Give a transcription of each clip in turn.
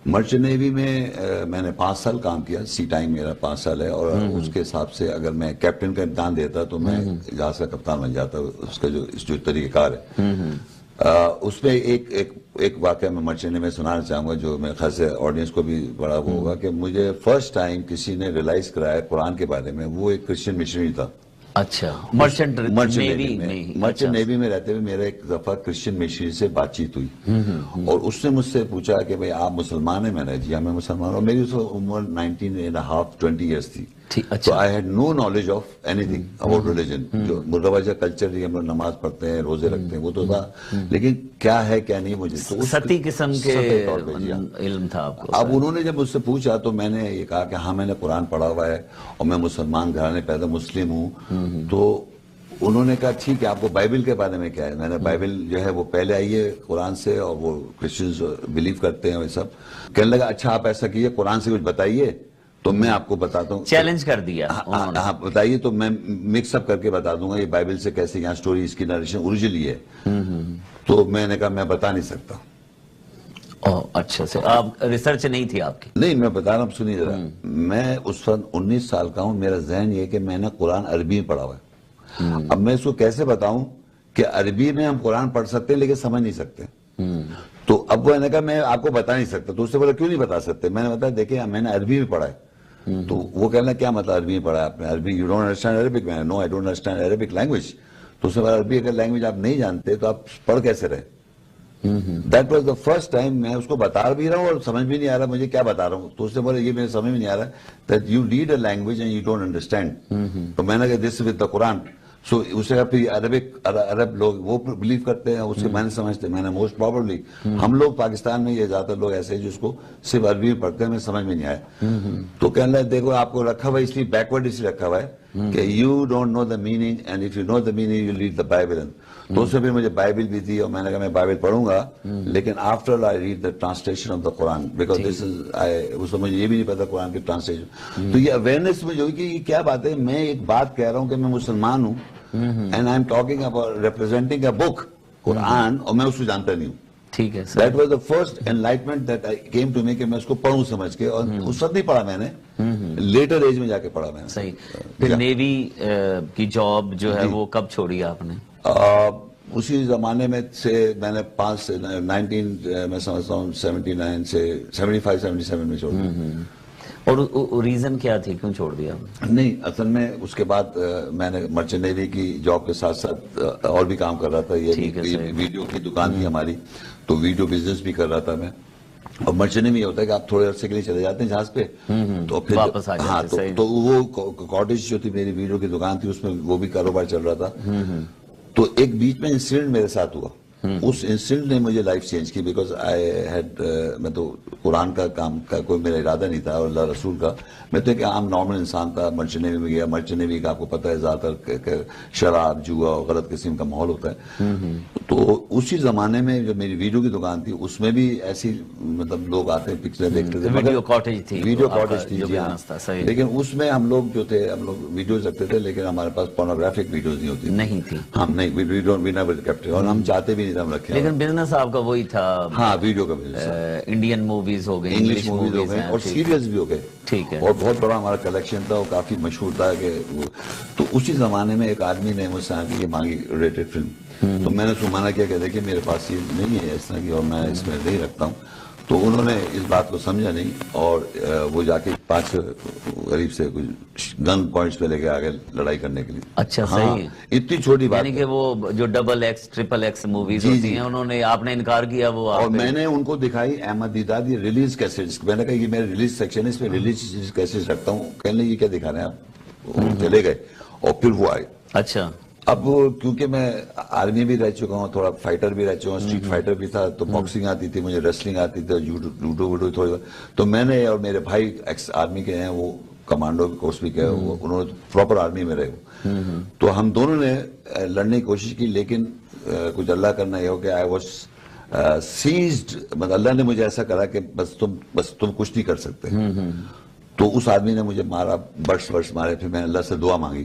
Merchant navy میں نے 5 سال کام کیا. سی ٹائم میرا 5 سال ہے, اور اس کے حساب سے اگر میں کیپٹن کا امتحان دیتا تو میں جہاز کا کپتان بن جاتا. اس کا جو طریقہ کار ہے اس میں ایک واقعہ میں مرچنٹ نیوی میں سنانا چاہوں گا, جو میرے خیال سے آڈینس کو بھی بڑا وہ ہوگا, کہ مجھے فرسٹ ٹائم کسی نے ریلائز کرایا قرآن کے بارے میں. وہ ایک کرسچن مشنری تھا. اچھا, مرچنٹ نیوی میں رہتے ہوئے میرا ایک دفعہ کرسچن مشنری سے بات چیت ہوئی, اور اس نے مجھ سے پوچھا کہ بھئی آپ مسلمان ہیں؟ میں نے جی ہاں میں مسلمان ہوں. اور میری اس وقت عمر 19.5-20 ایئرس تھی. تو I had no knowledge of any thing about religion. جو مروجہ کلچر ہم لوگ نماز پڑھتے ہیں, روزے رکھتے ہیں, وہ تو تھا, لیکن کیا ہے کیا نہیں مجھے ستی قسم کے علم تھا آپ کو. اب انہوں نے جب مجھ سے پوچھا تو میں نے یہ کہا کہ ہاں میں نے قرآن پڑھا ہوا ہے اور میں مسلمان گھرانے پیدا مسلم ہوں. تو انہوں نے کہا ٹھیک ہے, آپ کو بائبل کے بارے میں کیا ہے؟ میں نے بائبل جو ہے وہ پہلے آئی ہے قرآن سے, اور وہ کرسچنز بلیو کرتے ہیں وہ سب. کہنے لگا اچھا آپ ایسا کیجئے, قرآن سے کچھ بتائیے تو میں آپ کو بتاتا ہوں. چیلنج کر دیا. ہاں بتائیے تو میں مکس اپ کر کے بتا دوں گا یہ بائبل سے کیسے یہاں سٹوری اس کی نریشن اوریجنلی ہے. تو میں نے کہا میں بتا نہیں سکتا. اچھا سے آپ ریسرچ نہیں تھی آپ کی؟ نہیں, میں بتا رہا ہوں, سنیے ذرا. میں اس وقت 19 سال کا ہوں. میرا ذہن یہ کہ میں نے قرآن عربی میں پڑھا ہوا ہے. اب میں اس کو کیسے بتاؤں کہ عربی میں ہم قرآن پڑھ سکتے ہیں لیکن سمجھ نہیں سکتے. تو اب وہ نے کہا میں آپ کو بتا نہیں سکتا. تو اس سے بولا کیوں نہیں بتا سکتے؟ میں نے بتایا دیکھیں میں نے عربی میں پڑھا ہے. تو وہ کہنا کیا مطلب عربی میں پڑھا ہے آپ نے؟ عربی یو ڈونٹ انڈرسٹینڈ عربک؟ میں no I don't understand Arabic language. تو اس نے بولا عربی اگر لینگویج آپ نہیں جانتے تو آپ پڑھ کیسے رہے؟ That was the first time میں اس کو بتا بھی رہا ہوں اور سمجھ بھی نہیں آ رہا مجھے کیا بتا رہا ہوں. تو اس نے بولا یہ میرے سمجھ میں نہیں آ رہا that you read a language and you don't understand. تو میں نے کہا دس ود دا قرآن. سو اسے کہا پھر عرب لوگ وہ بلیو کرتے ہیں, اس کے معنی سمجھتے ہیں. میں نے موسٹ پروبیبلی ہم لوگ پاکستان میں یہ زیادہ تر لوگ ایسے ہیں جس کو صرف عربی میں پڑھتے ہیں, میں سمجھ میں نہیں آیا. تو کہنے لگا دیکھو آپ کو رکھا ہوا ہے اس لیے بیکورڈ اس لیے رکھا ہوا ہے کہ you don't know the meaning and if you know the meaning you read the Bible. تو اس سے پھر مجھے بائبل بھی دی, اور میں نے کہا میں بائبل پڑھوں گا لیکن after all I read the translation of the Quran, because this is اس مجھے یہ بھی نہیں پتا قرآن کی ٹرانسلیشن. تو یہ اویئرنیس مجھے ہوئی کہ یہ کیا بات ہے, میں ایک بات کہہ رہا ہوں کہ میں مسلمان ہوں and I'm talking about representing a book, قرآن, اور میں اس کو جانتا نہیں ہوں. ٹھیک ہے. That was the first enlightenment that came to me کہ میں اس کو پڑھوں سمجھ کے, اور اس وقت نہیں پڑھا میں نے, لیٹر ایج میں جا کے پڑھا میں نے. صحیح. پھر نیوی کی جاب جو ہے وہ کب چھوڑی آپ نے؟ اسی زمانے میں سے میں نے 19 میں سمجھتا ہوں 79 سے 75-77 میں چھوڑ دیا. اور ریزن کیا تھی, کیوں چھوڑ دیا؟ نہیں, اصل میں اس کے بعد میں نے مرچنٹ نیوی کی جاب کے ساتھ ساتھ اور بھی کام کر رہا تھا. یہ ویڈیو کی دکان تھی ہماری, تو ویڈیو بزنس بھی کر رہا تھا میں. اور مرچنٹ نیوی یہ ہوتا ہے کہ آپ تھوڑے عرصے کے لیے چلے جاتے ہیں جہاز پہ, تو پھر واپس آ جاتے ہیں. تو وہ کاٹیج جو تھی میری ویڈیو کی دکان تھی, اس میں وہ بھی کاروبار چل رہا تھا. تو ایک بیچ میں انسیڈنٹ میرے ساتھ ہوا. اس انسیڈنٹ نے مجھے لائف چینج کی, بیکاز آئی ہیڈ, میں تو قرآن کا کام کا کوئی میرا ارادہ نہیں تھا, اور اللہ رسول کا. میں تو ایک عام نارمل انسان تھا. مرچنٹ نیوی میں گیا. مرچنٹ نیوی کا آپ کو پتہ ہے زیادہ تر شراب جوا اور غلط قسم کا ماحول ہوتا ہے. تو اسی زمانے میں جو میری ویڈیو کی دکان تھی اس میں بھی ایسی مطلب لوگ آتے ہیں پکچریں دیکھتے تھے. ویڈیو کاٹیج تھی. ویڈیو کاٹیج تھی جی ہاں. لیکن اس میں ہم لوگ جو تھے, ہم لوگ ویڈیوز رکھتے تھے, لیکن ہمارے پاس پورنوگرافک ویڈیوز نہیں تھی. ہم نہیں, اور ہم چاہتے بھی نہیں ہم رکھیں. لیکن بزنس آپ کا وہی تھا. ہاں, ویڈیو کا بزنس. انڈین موویز ہو گئی, انگلش موویز ہو گئے, اور سیریلز بھی ہو گئے. ٹھیک ہے. اور بہت بڑا ہمارا کلیکشن تھا, وہ کافی مشہور تھا کہ تو اسی زمانے میں ایک آدمی نے مجھ سے آ کے یہ مانگی ریٹڈ فلم. تو میں نے اس کو منع کیا کہ دیکھیے میرے پاس یہ نہیں ہے اس طرح کی, اور میں اس میں نہیں رکھتا ہوں. تو انہوں نے اس بات کو سمجھا نہیں, اور وہ جا کے 5 غریب سے کچھ گن پوائنٹس پہ لے کے آگے لڑائی کرنے کے لیے. اچھا, صحیح. اتنی چھوٹی بات, یعنی کہ وہ جو XXX, XXX موویز ہوتی ہیں, انہوں نے آپ نے انکار کیا وہ, اور میں نے ان کو دکھائی احمد دیدار یہ ریلیز کیسٹ. میں نے کہا یہ میرا ریلیز سیکشن ہے, اس میں ریلیز کیسٹ رکھتا ہوں. کہنے یہ کیا دکھا رہے ہیں آپ؟ چلے گئے, اور پھر وہ آئے. اچھا. اب کیونکہ میں آرمی بھی رہ چکا ہوں, تھوڑا فائٹر بھی رہ چکا ہوں, اسٹریٹ فائٹر بھی تھا, تو باکسنگ آتی تھی مجھے, ریسلنگ آتی تھی, جوڈو ووڈو تھوڑی. تو میں نے, اور میرے بھائی ایکس آرمی کے ہیں, وہ کمانڈو کورس بھی کیا, انہوں نے پراپر آرمی میں رہے. تو ہم دونوں نے لڑنے کی کوشش کی, لیکن کچھ اللہ کرنا یہ ہو کہ آئی واز سیزڈ, مطلب اللہ نے مجھے ایسا کرا کہ بس تم کچھ نہیں کر سکتے. تو اس آدمی نے مجھے مارا, برس مارے. پھر میں نے اللہ سے دعا مانگی,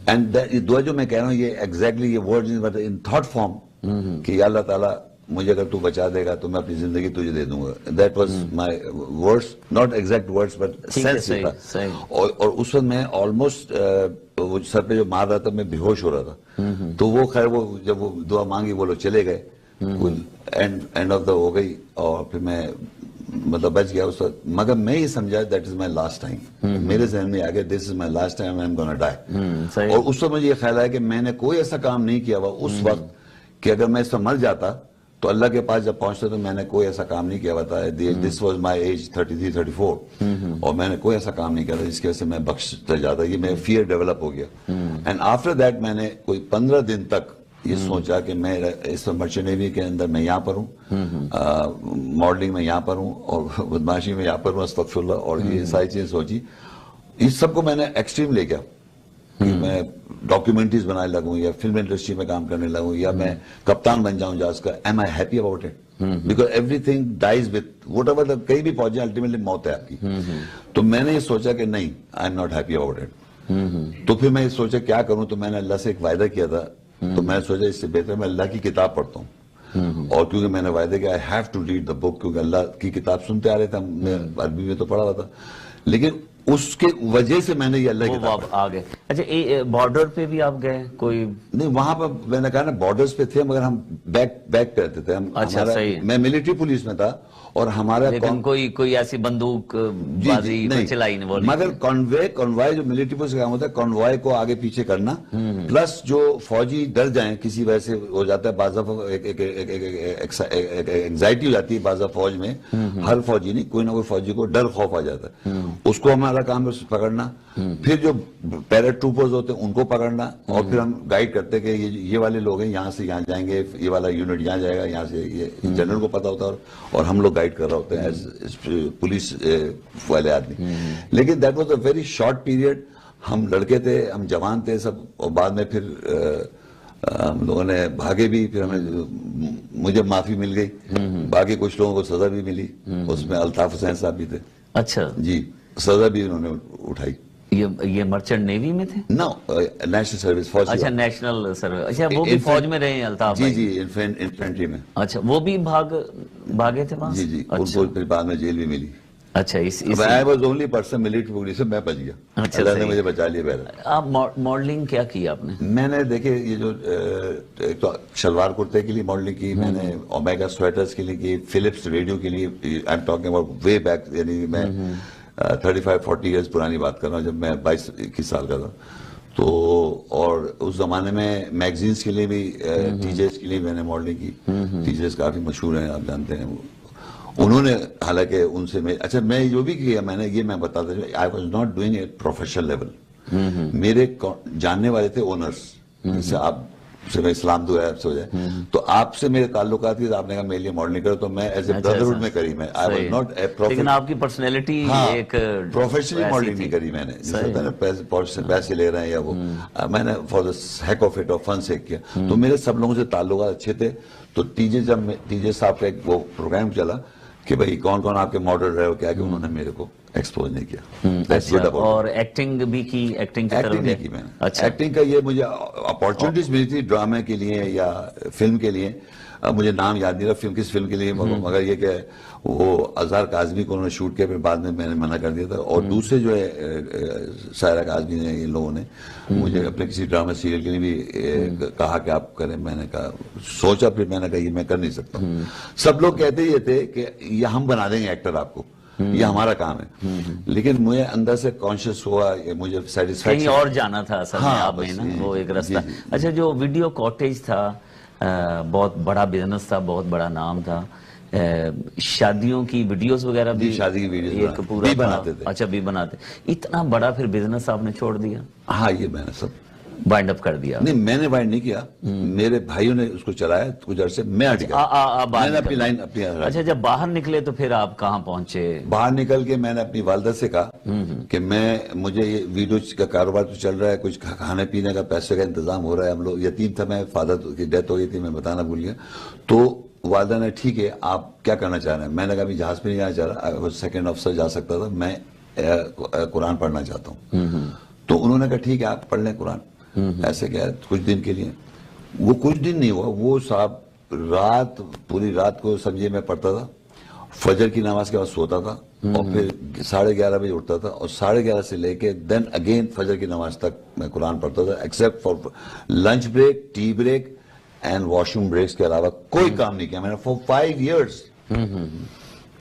اینڈ دعا جو میں کہہ رہا ہوں یہ ایگزیکٹلی یہ ورڈ ان تھاٹ فارم کہ یا اللہ تعالیٰ مجھے اگر تو بچا دے گا تو میں اپنی زندگی تجھے دے دوں گا. That was my words, not exact words but sense یہ تھا. اور اس وقت میں آلموسٹ وہ سر پہ جو مار رہا تھا میں بے ہوش ہو رہا تھا. تو وہ خیر وہ جب وہ دعا مانگی وہ لوگ چلے گئے, اینڈ آف دا ہو گئی, اور پھر میں مطلب بچ گیا اس وقت. مگر میں یہ سمجھا that is my last time, میرے ذہن میں آ گیا this is my last time, I am gonna die. اور اس وقت مجھے یہ خیال آیا کہ میں نے کوئی ایسا کام نہیں کیا ہوا اس وقت کہ اگر میں اس میں مر جاتا تو اللہ کے پاس جب پہنچتا تو میں نے کوئی ایسا کام نہیں کیا ہوا تھا. دس واز مائی ایج 33-34, اور میں نے کوئی ایسا کام نہیں کیا تھا جس کی وجہ سے میں بخشتا جاتا. یہ میں فیئر ڈیولپ ہو گیا. اینڈ آفٹر دیٹ میں نے کوئی 15 دن تک یہ سوچا کہ میں اس مرچنٹ نیوی کے اندر میں یہاں پر ہوں, ماڈلنگ میں یہاں پر ہوں, اور بدماشی میں یہاں پر ہوں, استغفر اللہ, اور یہ ساری چیزیں سوچی. اس سب کو میں نے ایکسٹریم لے گیا کہ میں ڈاکیومنٹریز بنانے لگوں یا فلم انڈسٹری میں کام کرنے لگوں یا میں کپتان بن جاؤں جہاز کا. Am I happy about it? Because everything dies with whatever, کہیں بھی پہنچے الٹیمیٹلی موت ہے آپ کی. تو میں نے یہ سوچا کہ نہیں, I am not happy about it. تو پھر میں یہ سوچا کیا کروں, تو میں نے اللہ سے ایک وعدہ کیا تھا. تو میں سوچا اس سے بہتر میں اللہ کی کتاب پڑھتا ہوں, اور کیونکہ میں نے وعدہ کیا I have to read the book, کیونکہ اللہ کی کتاب سنتے آ رہے تھے, میں عربی میں تو پڑھا ہوا تھا, لیکن اس کے وجہ سے میں نے یہ اللہ کی کتاب آ گئے. اچھا بارڈر پہ بھی آپ گئے کوئی؟ نہیں, وہاں پر میں نے کہا نا بارڈرز پہ تھے مگر ہم بیک پہ رہتے تھے. میں ملٹری پولیس میں تھا اور ہمارا لیکن کوئی ایسی بندوق بازی چلائی نہیں, مگر کنوائے جو ملٹری پولیس کا کام ہوتا ہے کنوائے کو آگے پیچھے کرنا, پلس جو فوجی ڈر جائیں کسی وجہ سے ہو جاتا ہے, بعض انگزائٹی ہو جاتی ہے بعض فوج میں, ہر فوجی نہیں کوئی نہ کوئی فوجی کو ڈر خوف آ جاتا ہے, اس کو ہمارا کام ہے پکڑنا. پھر جو پیرا ٹروپرز ہوتے ہیں ان کو پکڑنا, اور پھر ہم گائیڈ کرتے کہ یہ والے لوگ ہیں یہاں سے یہاں جائیں گے, یہ والا یونٹ یہاں جائے گا, یہاں سے یہ جنرل کو پتا ہوتا ہے اور ہم لوگ گائیڈ کر رہے ہوتے ہیں پولیس والے آدمی. لیکن that was a very short period. ہم لڑکے تھے, ہم جوان تھے سب, اور بعد میں پھر ہم لوگوں نے بھاگے بھی, پھر ہمیں مجھے معافی مل گئی, باقی کچھ لوگوں کو سزا بھی ملی, اس میں الطاف حسین صاحب بھی تھے. اچھا جی, سزا بھی انہوں نے اٹھائی. یہ مرچنٹ نیوی میں تھے؟ نو, نیشنل سروس, فوج. اچھا نیشنل سروس. اچھا وہ بھی فوج میں رہے ہیں الطاف؟ جی انفینٹری میں. اچھا وہ بھی بھاگے تھے وہاں؟ جی ان کو پھر بعد میں جیل بھی ملی. اچھا I was only person military police سے میں بچ گیا, اللہ نے مجھے بچا لیا. پہلے آپ ماڈلنگ کیا کی آپ نے؟ میں نے دیکھے یہ جو ایک تو شلوار کرتے کے لیے ماڈلنگ کی, میں نے اومیگا سویٹرز کے لیے کی, فلپس ریڈیو کے لیے. I am talking about way back, یعنی میں 35-40 ایئرز پرانی بات کر رہا ہوں, جب میں 22-21 سال کا تھا. تو اور اس زمانے میں میگزینس کے لیے بھی, ٹی جیز کے لیے میں نے ماڈلنگ کی. ٹی جیز کافی مشہور ہیں, آپ جانتے ہیں. انہوں نے حالانکہ ان سے اچھا میں جو بھی کیا میں نے, یہ میں بتاتا ہوں, I was not doing a professional level. میرے جاننے والے تھے اونرس, جیسے آپ سے میں اسلام دعا آپ سے ہو جائے, تو آپ سے میرے تعلقات تھے, آپ نے کہا میرے لیے ماڈلنگ کرو, تو میں ایز اے بردرہڈ میں کری. میں آئی واز ناٹ اے لیکن آپ کی پرسنالٹی ایک پروفیشنلی ماڈلنگ نہیں کری میں نے, جس طرح پیسے لے رہے ہیں یا وہ, میں نے for the heck of it اور فن سے کیا. تو میرے سب لوگوں سے تعلقات اچھے تھے. تو ٹی جے صاحب کا ایک وہ پروگرام چلا کہ بھئی کون کون آپ کے ماڈل رہے ہو, کیا کہ انہوں نے میرے کو ایکسپوز نہیں کیا. اور ایکٹنگ بھی کی؟ ایکٹنگ نہیں کی میں نے. ایکٹنگ کا یہ مجھے اپارچونیٹیز ملی تھی ڈرامے کے لیے یا فلم کے لیے, مجھے نام یاد نہیں رہا کس فلم کے لیے, مگر یہ کہ وہ اظہر کاظمی کو انہوں نے شوٹ کیا, پھر بعد میں نے منع کر دیا تھا. اور دوسرے جو ہے سائرہ کاظمی نے, ان لوگوں نے مجھے اپنے کسی ڈرامہ سیریل کے لیے بھی کہا کہ آپ کریں. میں نے کہا, سوچا, پھر میں نے کہا یہ میں کر نہیں سکتا ہوں. سب لوگ کہتے یہ تھے کہ یہ ہم بنا دیں گے ایکٹر آپ کو, یہ ہمارا کام ہے. لیکن مجھے اندر سے کانشیس ہوا, مجھے سیٹسفیکشن کہیں اور جانا تھا اصل میں آپ میں نا, وہ ایک راستہ. اچھا جو ویڈیو کاٹیج تھا, بہت بڑا بزنس تھا, بہت بڑا نام تھا. شادیوں کی ویڈیوز وغیرہ بھی, شادی کی ویڈیوز بھی بناتے تھے. اچھا بھی بناتے. اتنا بڑا پھر بزنس آپ نے چھوڑ دیا؟ ہاں, یہ میں نے سب بائنڈ اپ کر دیا. نہیں, میں نے بائنڈ نہیں کیا, میرے بھائیوں نے اس کو چلایا کچھ عرصے, میں ہٹ گیا. میں نے اپنی لائن اپنی. اچھا جب باہر نکلے تو پھر آپ کہاں پہنچے؟ باہر نکل کے میں نے اپنی والدہ سے کہا کہ مجھے یہ ویڈیو کا کاروبار تو چل رہا ہے, کچھ کھانے پینے کا پیسے کا انتظام ہو رہا ہے. ہم لوگ یتیم تھا میں, فادر کی ڈیتھ ہو گئی تھی, میں بتانا بھول گیا. تو والدہ نے ٹھیک ہے آپ کیا کرنا چاہ رہے ہیں؟ میں نے کہا ابھی جہاز پہ نہیں جانا چاہ رہا, سیکنڈ آفیسر جا سکتا تھا, میں قرآن پڑھنا چاہتا ہوں. تو انہوں نے کہا ٹھیک ہے آپ پڑھ لیں قرآن. ایسے کیا کچھ دن کے لیے, وہ کچھ دن نہیں ہوا, وہ صاحب پوری رات کو سمجھے میں پڑھتا تھا, فجر کی نماز کے بعد سوتا تھا, اور پھر 11:30 بجے اٹھتا تھا, اور 11:30 سے لے کے دین اگین فجر کی نماز تک میں قرآن پڑھتا تھا, except for lunch break, tea break and washroom breaks کے علاوہ کوئی کام نہیں کیا میں نے فور 5 years.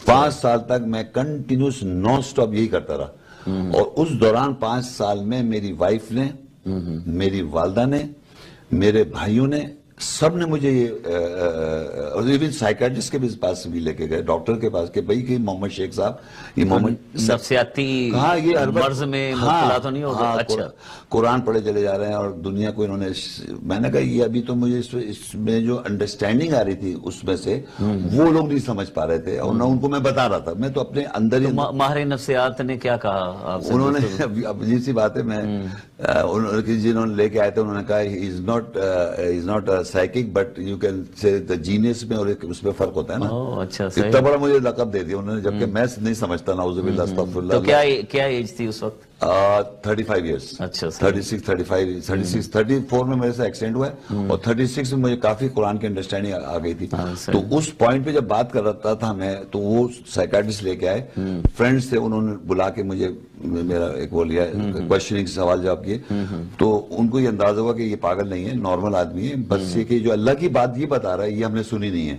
5 سال تک میں کنٹینیوس نان سٹاپ یہی کرتا رہا. اور اس دوران 5 سال میں میری وائف نے, میری والدہ نے, میرے بھائیوں نے, سب نے مجھے یہ ایون سائیکیٹرسٹ کے پاس بھی لے کے گئے, ڈاکٹر کے پاس, کہ بھائی کہ محمد شیخ صاحب یہ محمد نفسیاتی مرض میں مبتلا تو نہیں ہوگا. اچھا, قرآن پڑھے چلے جا رہے ہیں اور دنیا کو انہوں نے, میں نے کہا یہ ابھی تو مجھے اس میں جو انڈرسٹینڈنگ آ رہی تھی اس میں سے وہ لوگ نہیں سمجھ پا رہے تھے, اور نہ ان کو میں بتا رہا تھا, میں تو اپنے اندر ہی. ماہر نفسیات نے کیا کہا آپ سے؟ انہوں نے, عجیب سی بات ہے, میں جنہوں نے لے کے آئے تھے انہوں نے کہا he is not psychic but you can say the genius میں اور اس میں فرق ہوتا ہے نا. اچھا, اتنا بڑا مجھے لقب دے دیا انہوں نے, جبکہ میں نہیں سمجھتا, نعوذ باللہ استغفر اللہ. تو کیا ایج تھی اس وقت؟ 35 years. اچھا, 34 میں میرے سے ایکسیڈنٹ ہوا ہے, اور 36 میں مجھے کافی قرآن کی انڈرسٹینڈنگ آ گئی تھی. تو اس پوائنٹ پہ جب بات کر رہا تھا میں, تو وہ سائیکیٹرسٹ لے کے آئے, فرینڈس تھے, انہوں نے بلا کے مجھے میرا ایک وہ لیا, کوشچننگ سوال جواب کیے, تو ان کو یہ اندازہ ہوا کہ یہ پاگل نہیں ہے, نارمل آدمی ہے, بس یہ کہ جو اللہ کی بات یہ بتا رہا ہے یہ ہم نے سنی نہیں ہے.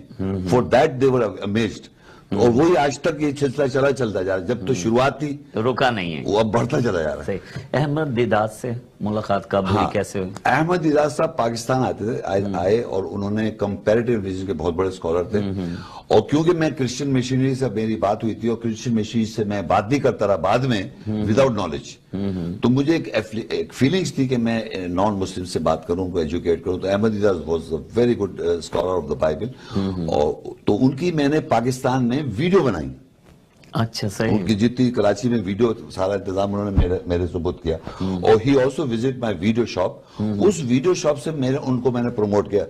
For that they were amazed. اور وہی آج تک یہ سلسلہ چلتا جا رہا ہے, جب تو شروعات تھی رکا نہیں ہے, وہ اب بڑھتا چلا جا رہا ہے. احمد دیدات سے ملاقات کب ہوئی, کیسے ہوئی؟ احمد دیدات صاحب پاکستان آئے اور انہوں نے کمپیریٹیو ریلیجن کے بہت بڑے اسکالر تھے, اور کیونکہ میں کرسچن مشنری سے میری بات ہوئی تھی, اور کرسچن مشنری سے میں بات بھی کرتا رہا بعد میں وداؤٹ نالج, تو مجھے ایک فیلنگز تھی کہ میں نان مسلم سے بات کروں, کو ایجوکیٹ کروں. تو Ahmed Deedat was a very good scholar of the Bible, اور تو ان کی میں نے پاکستان میں ویڈیو بنائی. اچھا, صحیح. ان کی جتنی کراچی میں ویڈیو سارا انتظام انہوں نے میرے ثبوت کیا, اور ہی also visit my video shop. اس ویڈیو شاپ سے ان کو میں نے پروموٹ کیا.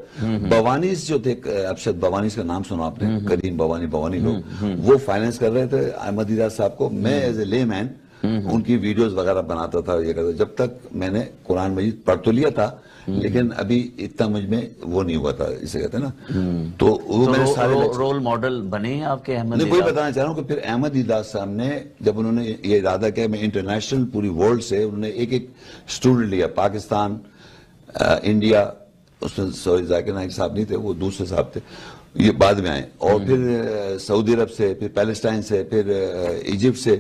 بوانیز جو تھے, اب شاید بوانیز کا نام سنا آپ نے, کریم بوانی لوگ, وہ فائنینس کر رہے تھے احمد دیدات صاحب کو. میں ایز اے لے مین ان کی ویڈیوز وغیرہ بناتا تھا, یہ کرتا, جب تک میں نے قرآن مجید پڑھ تو لیا تھا, لیکن ابھی اتنا مجھ میں وہ نہیں ہوا تھا, اسے کہتے ہیں نا. تو وہ میرے سارے رول ماڈل بنے آپ کے احمد دیدات. وہی بتانا چاہ رہا ہوں کہ پھر احمد دیدات صاحب نے, جب انہوں نے یہ ارادہ کیا, میں انٹرنیشنل پوری ورلڈ سے انہوں نے ایک اسٹوڈنٹ لیا, پاکستان, انڈیا, اس میں سوری ذاکر نائک صاحب نہیں تھے, وہ دوسرے صاحب تھے, یہ بعد میں آئے, اور پھر سعودی عرب سے, پھر پیلسٹائن سے, پھر ایجپٹ سے,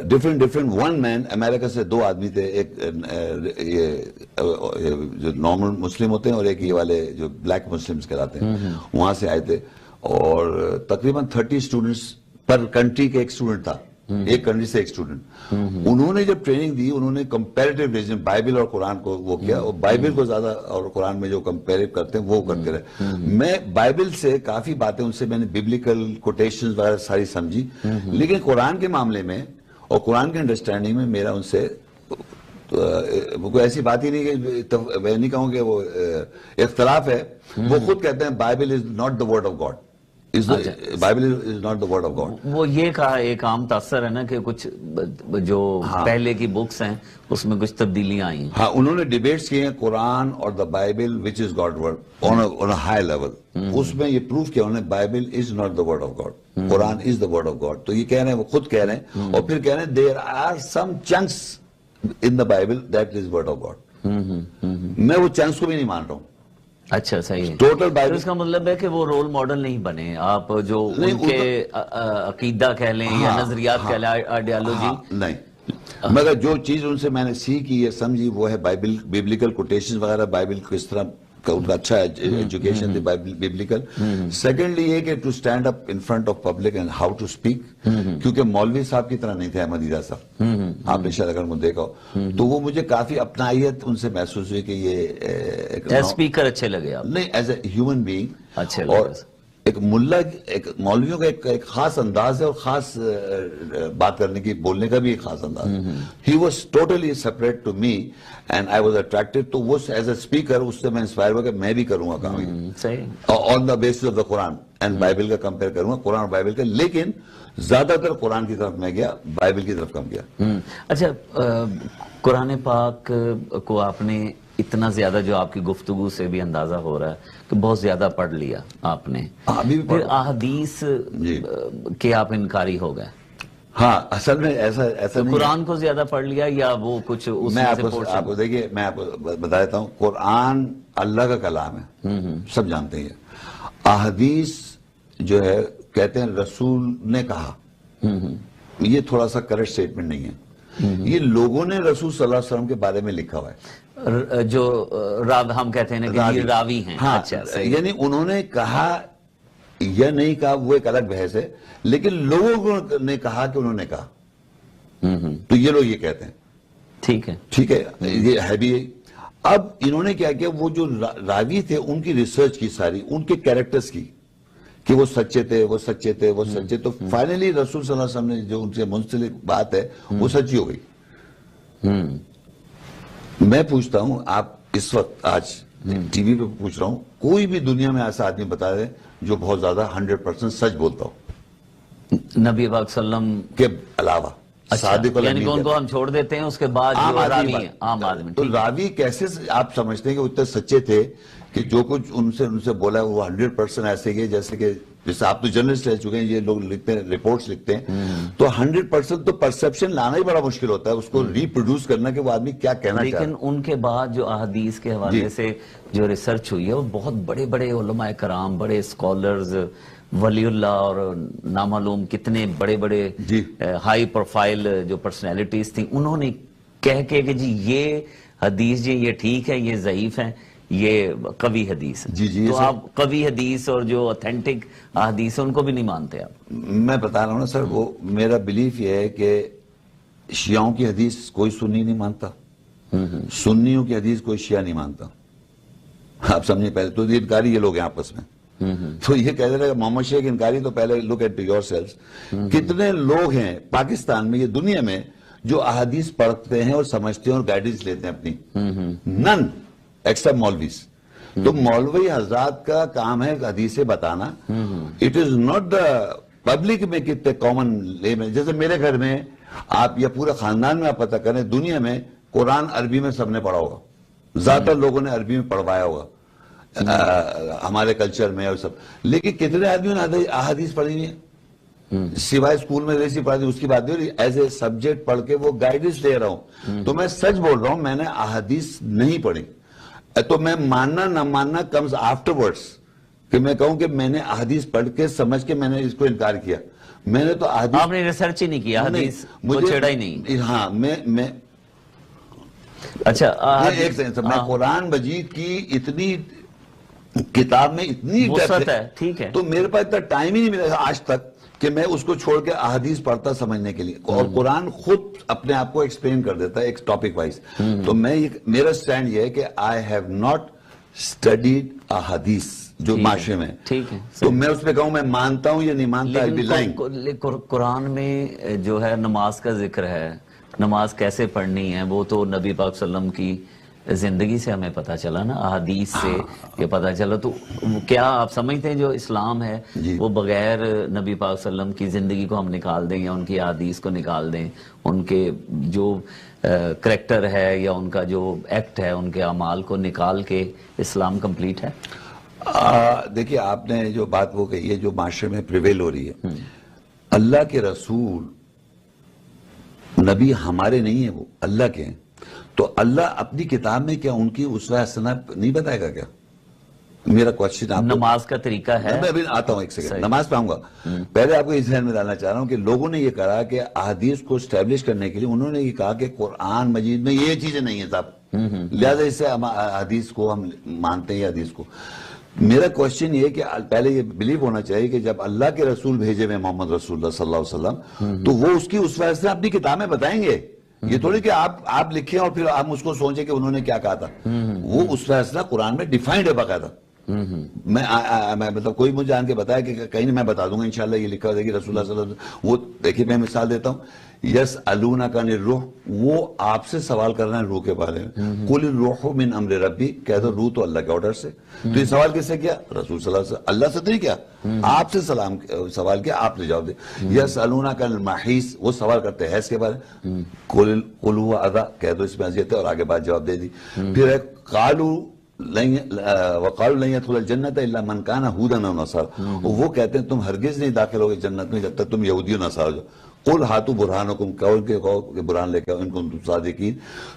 ڈفرنٹ ون مین. امریکہ سے 2 آدمی تھے, ایک جو نارمل مسلم ہوتے ہیں, اور ایک یہ والے جو بلیک مسلمز کہلاتے ہیں, وہاں سے آئے تھے. اور تقریباً 30 اسٹوڈنٹس پر کنٹری کے ایک اسٹوڈنٹ تھا, ایک کنٹری سے ایک اسٹوڈنٹ. انہوں نے جب ٹریننگ دی, انہوں نے کمپیریٹیو ریلیجن بائبل اور قرآن کو وہ کیا, اور بائبل کو زیادہ اور قرآن میں جو کمپیریو کرتے ہیں وہ کرتے رہے. میں بائبل سے کافی باتیں ان سے میں نے بیبلیکل کوٹیشنز وغیرہ ساری سمجھی, لیکن قرآن کے معاملے میں اور قرآن کے انڈرسٹینڈنگ میں میرا ان سے کوئی ایسی بات ہی نہیں کہ میں نہیں کہوں کہ وہ اختلاف ہے. وہ خود کہتے ہیں Bible is not the word of God, Bible is not the word of God. وہ یہ کہا, ایک عام تاثر ہے نا کہ کچھ جو پہلے کی بکس ہیں اس میں کچھ تبدیلیاں آئی ہیں. ہاں, انہوں نے ڈیبیٹس کیے ہیں قرآن اور the Bible which is God word on a high level. اس میں یہ پروف کیا انہوں نے, Bible is not the word of God, Quran is the word of God. تو یہ کہہ رہے ہیں, وہ خود کہہ رہے ہیں, اور پھر کہہ رہے ہیں there are some chunks in the Bible that is word of God. میں وہ چنکس کو بھی نہیں مان رہا ہوں. اچھا, صحیح ہے. ٹوٹل بائبل, اس کا مطلب ہے کہ وہ رول ماڈل نہیں بنے آپ, جو ان کے عقیدہ کہہ لیں یا نظریات کہہ لیں, آئیڈیالوجی نہیں. مگر جو چیز ان سے میں نے سیکھی یا سمجھی وہ ہے بائبل, بیبلیکل کوٹیشن وغیرہ, بائبل کس طرح ان کا اچھا ایجوکیشن تھی بیبلیکل. سیکنڈلی یہ کہ to stand up in front of public and how to speak, کیونکہ مولوی صاحب کی طرح نہیں تھے احمد دیدات صاحب, آپ نے شاید اگر مجھے دیکھا ہو, تو وہ مجھے کافی اپنائیت ان سے محسوس ہوئی کہ یہ اسپیکر اچھے لگے آپ, نہیں ایز اے ہیومن بینگ اچھے اور لگے. ایک ایک مولویوں کا ایک خاص انداز ہے, اور خاص بات کرنے کی, بولنے کا بھی ایک خاص انداز ہے. He was totally separate to me and I was attracted. تو وہ ایز اے اسپیکر اس سے میں انسپائر ہوا کہ میں بھی کروں گا کام on the basis of the Quran and Bible کا کمپیئر کروں گا, قرآن اور بائبل کا. لیکن زیادہ تر قرآن کی طرف میں گیا, بائبل کی طرف کم گیا. اچھا, قرآن پاک کو آپ نے اتنا زیادہ جو آپ کی گفتگو سے بھی اندازہ ہو رہا ہے کہ بہت زیادہ پڑھ لیا آپ نے، ابھی بھی پھر احادیث کے آپ انکاری ہو گئے؟ ہاں اصل میں ایسا نہیں، قرآن کو زیادہ پڑھ لیا یا وہ کچھ اس میں میں آپ سے کو دیکھیے، میں آپ کو بتا دیتا ہوں، قرآن اللہ کا کلام ہے، سب جانتے ہیں، احادیث جو ہے کہتے ہیں رسول نے کہا، یہ تھوڑا سا کریکٹ سٹیٹمنٹ نہیں ہے، یہ لوگوں نے رسول صلی اللہ علیہ وسلم کے بارے میں لکھا ہوا ہے، جو ہم کہتے ہیں کہ یہ راوی ہیں، ہاں اچھا یعنی انہوں نے کہا یا نہیں کہا وہ ایک الگ بحث ہے، لیکن لوگوں نے کہا کہ انہوں نے کہا، تو یہ لوگ یہ کہتے ہیں، ٹھیک ہے، ٹھیک ہے، یہ ہے بھی. اب انہوں نے کیا کیا، وہ جو راوی تھے ان کی ریسرچ کی ساری، ان کے کیریکٹرز کی کہ وہ سچے تھے، وہ سچے تھے، وہ سچے، تو فائنلی رسول صلی اللہ علیہ وسلم نے جو ان سے منسلک بات ہے وہ سچی ہو گئی. میں پوچھتا ہوں، آپ اس وقت آج ٹی وی پہ پوچھ رہا ہوں، کوئی بھی دنیا میں ایسا آدمی بتا دے جو بہت زیادہ 100% سچ بولتا ہو نبی پاک صلی اللہ علیہ وسلم کے علاوہ، صادق یعنی کہ ان کو ہم چھوڑ دیتے ہیں، اس کے بعد جو راوی ہیں عام آدمی، تو راوی کیسے آپ سمجھتے ہیں کہ وہ اتنے سچے تھے کہ جو کچھ ان سے بولا ہے وہ 100% ایسے گئے، جیسے کہ جیسے آپ تو جرنلسٹ رہ چکے ہیں، یہ لوگ لکھتے ہیں، رپورٹس لکھتے ہیں، تو 100% تو پرسپشن لانا ہی بڑا مشکل ہوتا ہے، اس کو ریپروڈیوس کرنا کہ وہ آدمی کیا کہنا چاہتا ہے. لیکن ان کے بعد جو احادیث کے حوالے سے جو ریسرچ ہوئی ہے وہ بہت بڑے بڑے علماء کرام، بڑے اسکالرز، ولی اللہ اور نامعلوم کتنے بڑے بڑے ہائی پروفائل جو پرسنالٹیز تھیں، انہوں نے کہہ کے کہ جی یہ حدیث جی یہ ٹھیک ہے، یہ ضعیف ہے، یہ قوی حدیث ہے. تو آپ قوی حدیث اور جو اوتھینٹک احادیث ہیں ان کو بھی نہیں مانتے آپ؟ میں بتا رہا ہوں نا سر، وہ میرا بلیف یہ ہے کہ شیعوں کی حدیث کوئی سنی نہیں مانتا، سنیوں کی حدیث کوئی شیعہ نہیں مانتا. آپ سمجھیں، پہلے تو انکاری یہ لوگ ہیں آپس میں، تو یہ کہہ رہے کہ محمد شیخ انکاری، تو پہلے لک ایٹ یور سیلفز. کتنے لوگ ہیں پاکستان میں، یہ دنیا میں، جو احادیث پڑھتے ہیں اور سمجھتے ہیں اور گائیڈنس لیتے ہیں اپنی؟ نن ایکسپٹ مولویز. تو مولوی حضرات کا کام ہے حدیثیں بتانا. It is not the public میں کتنے کامن لے میں، جیسے میرے گھر میں آپ یا پورے خاندان میں آپ پتہ کریں، دنیا میں قرآن عربی میں سب نے پڑھا ہوگا، زیادہ تر لوگوں نے عربی میں پڑھوایا ہوگا ہمارے کلچر میں اور سب. لیکن کتنے آدمیوں نے احادیث پڑھی نہیں ہے، سوائے اسکول میں ریسی پڑھا دی، اس کی بات نہیں. ایز اے سبجیکٹ پڑھ کے وہ گائیڈنس دے رہا ہوں. تو میں سچ بول رہا ہوں، میں نے احادیث نہیں پڑھی، تو میں ماننا نہ ماننا کمز آفٹر ورڈس، کہ میں کہوں کہ میں نے احادیث پڑھ کے سمجھ کے میں نے اس کو انکار کیا. میں نے تو احادیث، آپ نے ریسرچ ہی نہیں کیا، حدیث کو چھیڑا ہی نہیں. ہاں میں اچھا ایک سیکنڈ، میں قرآن مجید کی اتنی کتاب میں اتنی وسعت ہے، ٹھیک ہے، تو میرے پاس اتنا ٹائم ہی نہیں ملا آج تک کہ میں اس کو چھوڑ کے احادیث پڑھتا سمجھنے کے لیے. اور قرآن خود اپنے آپ کو ایکسپلین کر دیتا ہے ایک ٹاپک وائز. تو میرا سٹینڈ یہ ہے کہ آئی ہیو ناٹ اسٹڈیڈ احادیث جو معاشرے میں، ٹھیک ہے. تو میں اس پہ کہوں میں مانتا ہوں یا نہیں مانتا. قرآن میں جو ہے نماز کا ذکر ہے، نماز کیسے پڑھنی ہے، وہ تو نبی پاک صلی اللہ علیہ وسلم کی زندگی سے ہمیں پتا چلا نا، احادیث سے یہ پتا چلا. تو کیا آپ سمجھتے ہیں جو اسلام ہے وہ بغیر نبی پاک صلی اللہ علیہ وسلم کی زندگی کو ہم نکال دیں یا ان کی احادیث کو نکال دیں، ان کے جو کریکٹر ہے یا ان کا جو ایکٹ ہے، ان کے اعمال کو نکال کے اسلام کمپلیٹ ہے؟ دیکھیے، آپ نے جو بات وہ کہی ہے جو معاشرے میں پریویل ہو رہی ہے، اللہ کے رسول نبی ہمارے نہیں ہیں، وہ اللہ کے ہیں. تو اللہ اپنی کتاب میں کیا ان کی اسوہ حسنہ نہیں بتائے گا کیا؟ میرا کوشچن آپ نماز کا طریقہ ہے. میں ابھی آتا ہوں، ایک سیکنڈ نماز پہ آؤں گا. پہلے آپ کو اس ذہن میں ڈالنا چاہ رہا ہوں کہ لوگوں نے یہ کہا کہ احادیث کو اسٹیبلش کرنے کے لیے انہوں نے یہ کہا کہ قرآن مجید میں یہ چیزیں نہیں ہیں صاحب، لہٰذا اس سے حدیث کو ہم مانتے ہیں حدیث کو. میرا کوشچن یہ کہ پہلے یہ بلیو ہونا چاہیے کہ جب اللہ کے رسول بھیجے ہوئے محمد رسول اللہ صلی اللہ علیہ وسلم، تو وہ اس کی اسوہ حسنہ اپنی کتاب میں بتائیں گے. یہ تھوڑی کہ آپ لکھیں اور پھر آپ اس کو سوچیں کہ انہوں نے کیا کہا تھا. وہ اسوہ حسنہ قرآن میں ڈیفائنڈ ہے باقاعدہ. میں مطلب کوئی مجھے آن کے بتایا کہ کہیں نہیں، میں بتا دوں گا انشاءاللہ، یہ لکھا ہوگا کہ رسول اللہ صلی اللہ علیہ وسلم، وہ دیکھیے میں مثال دیتا ہوں، یسألونک عن الروح، وہ آپ سے سوال کر رہے ہیں روح کے بارے میں، قل الروح من امر ربی، کہہ دو روح تو اللہ کے آرڈر سے. تو یہ سوال کس سے کیا؟ رسول صلی اللہ علیہ وسلم، اللہ سے تو نہیں کیا، آپ سے سوال کیا، آپ نے جواب دیا. یسألونک عن المحیص، وہ سوال کرتے ہیں حیض کے بارے میں، قل هو اذی، کہہ دو اس میں اذیت ہے، اور آگے بات جواب دے دی. پھر ہے وقالوا لن يدخل الجنت الا من كان هودا او نصارى، وہ کہتے ہیں تم ہرگز نہیں داخل ہوگے جنت میں جب تک تم یہودی و نصارى ہو. قل ہاتو برہانکم، کہو کہ برہان لے کے ان کو تم صادقین.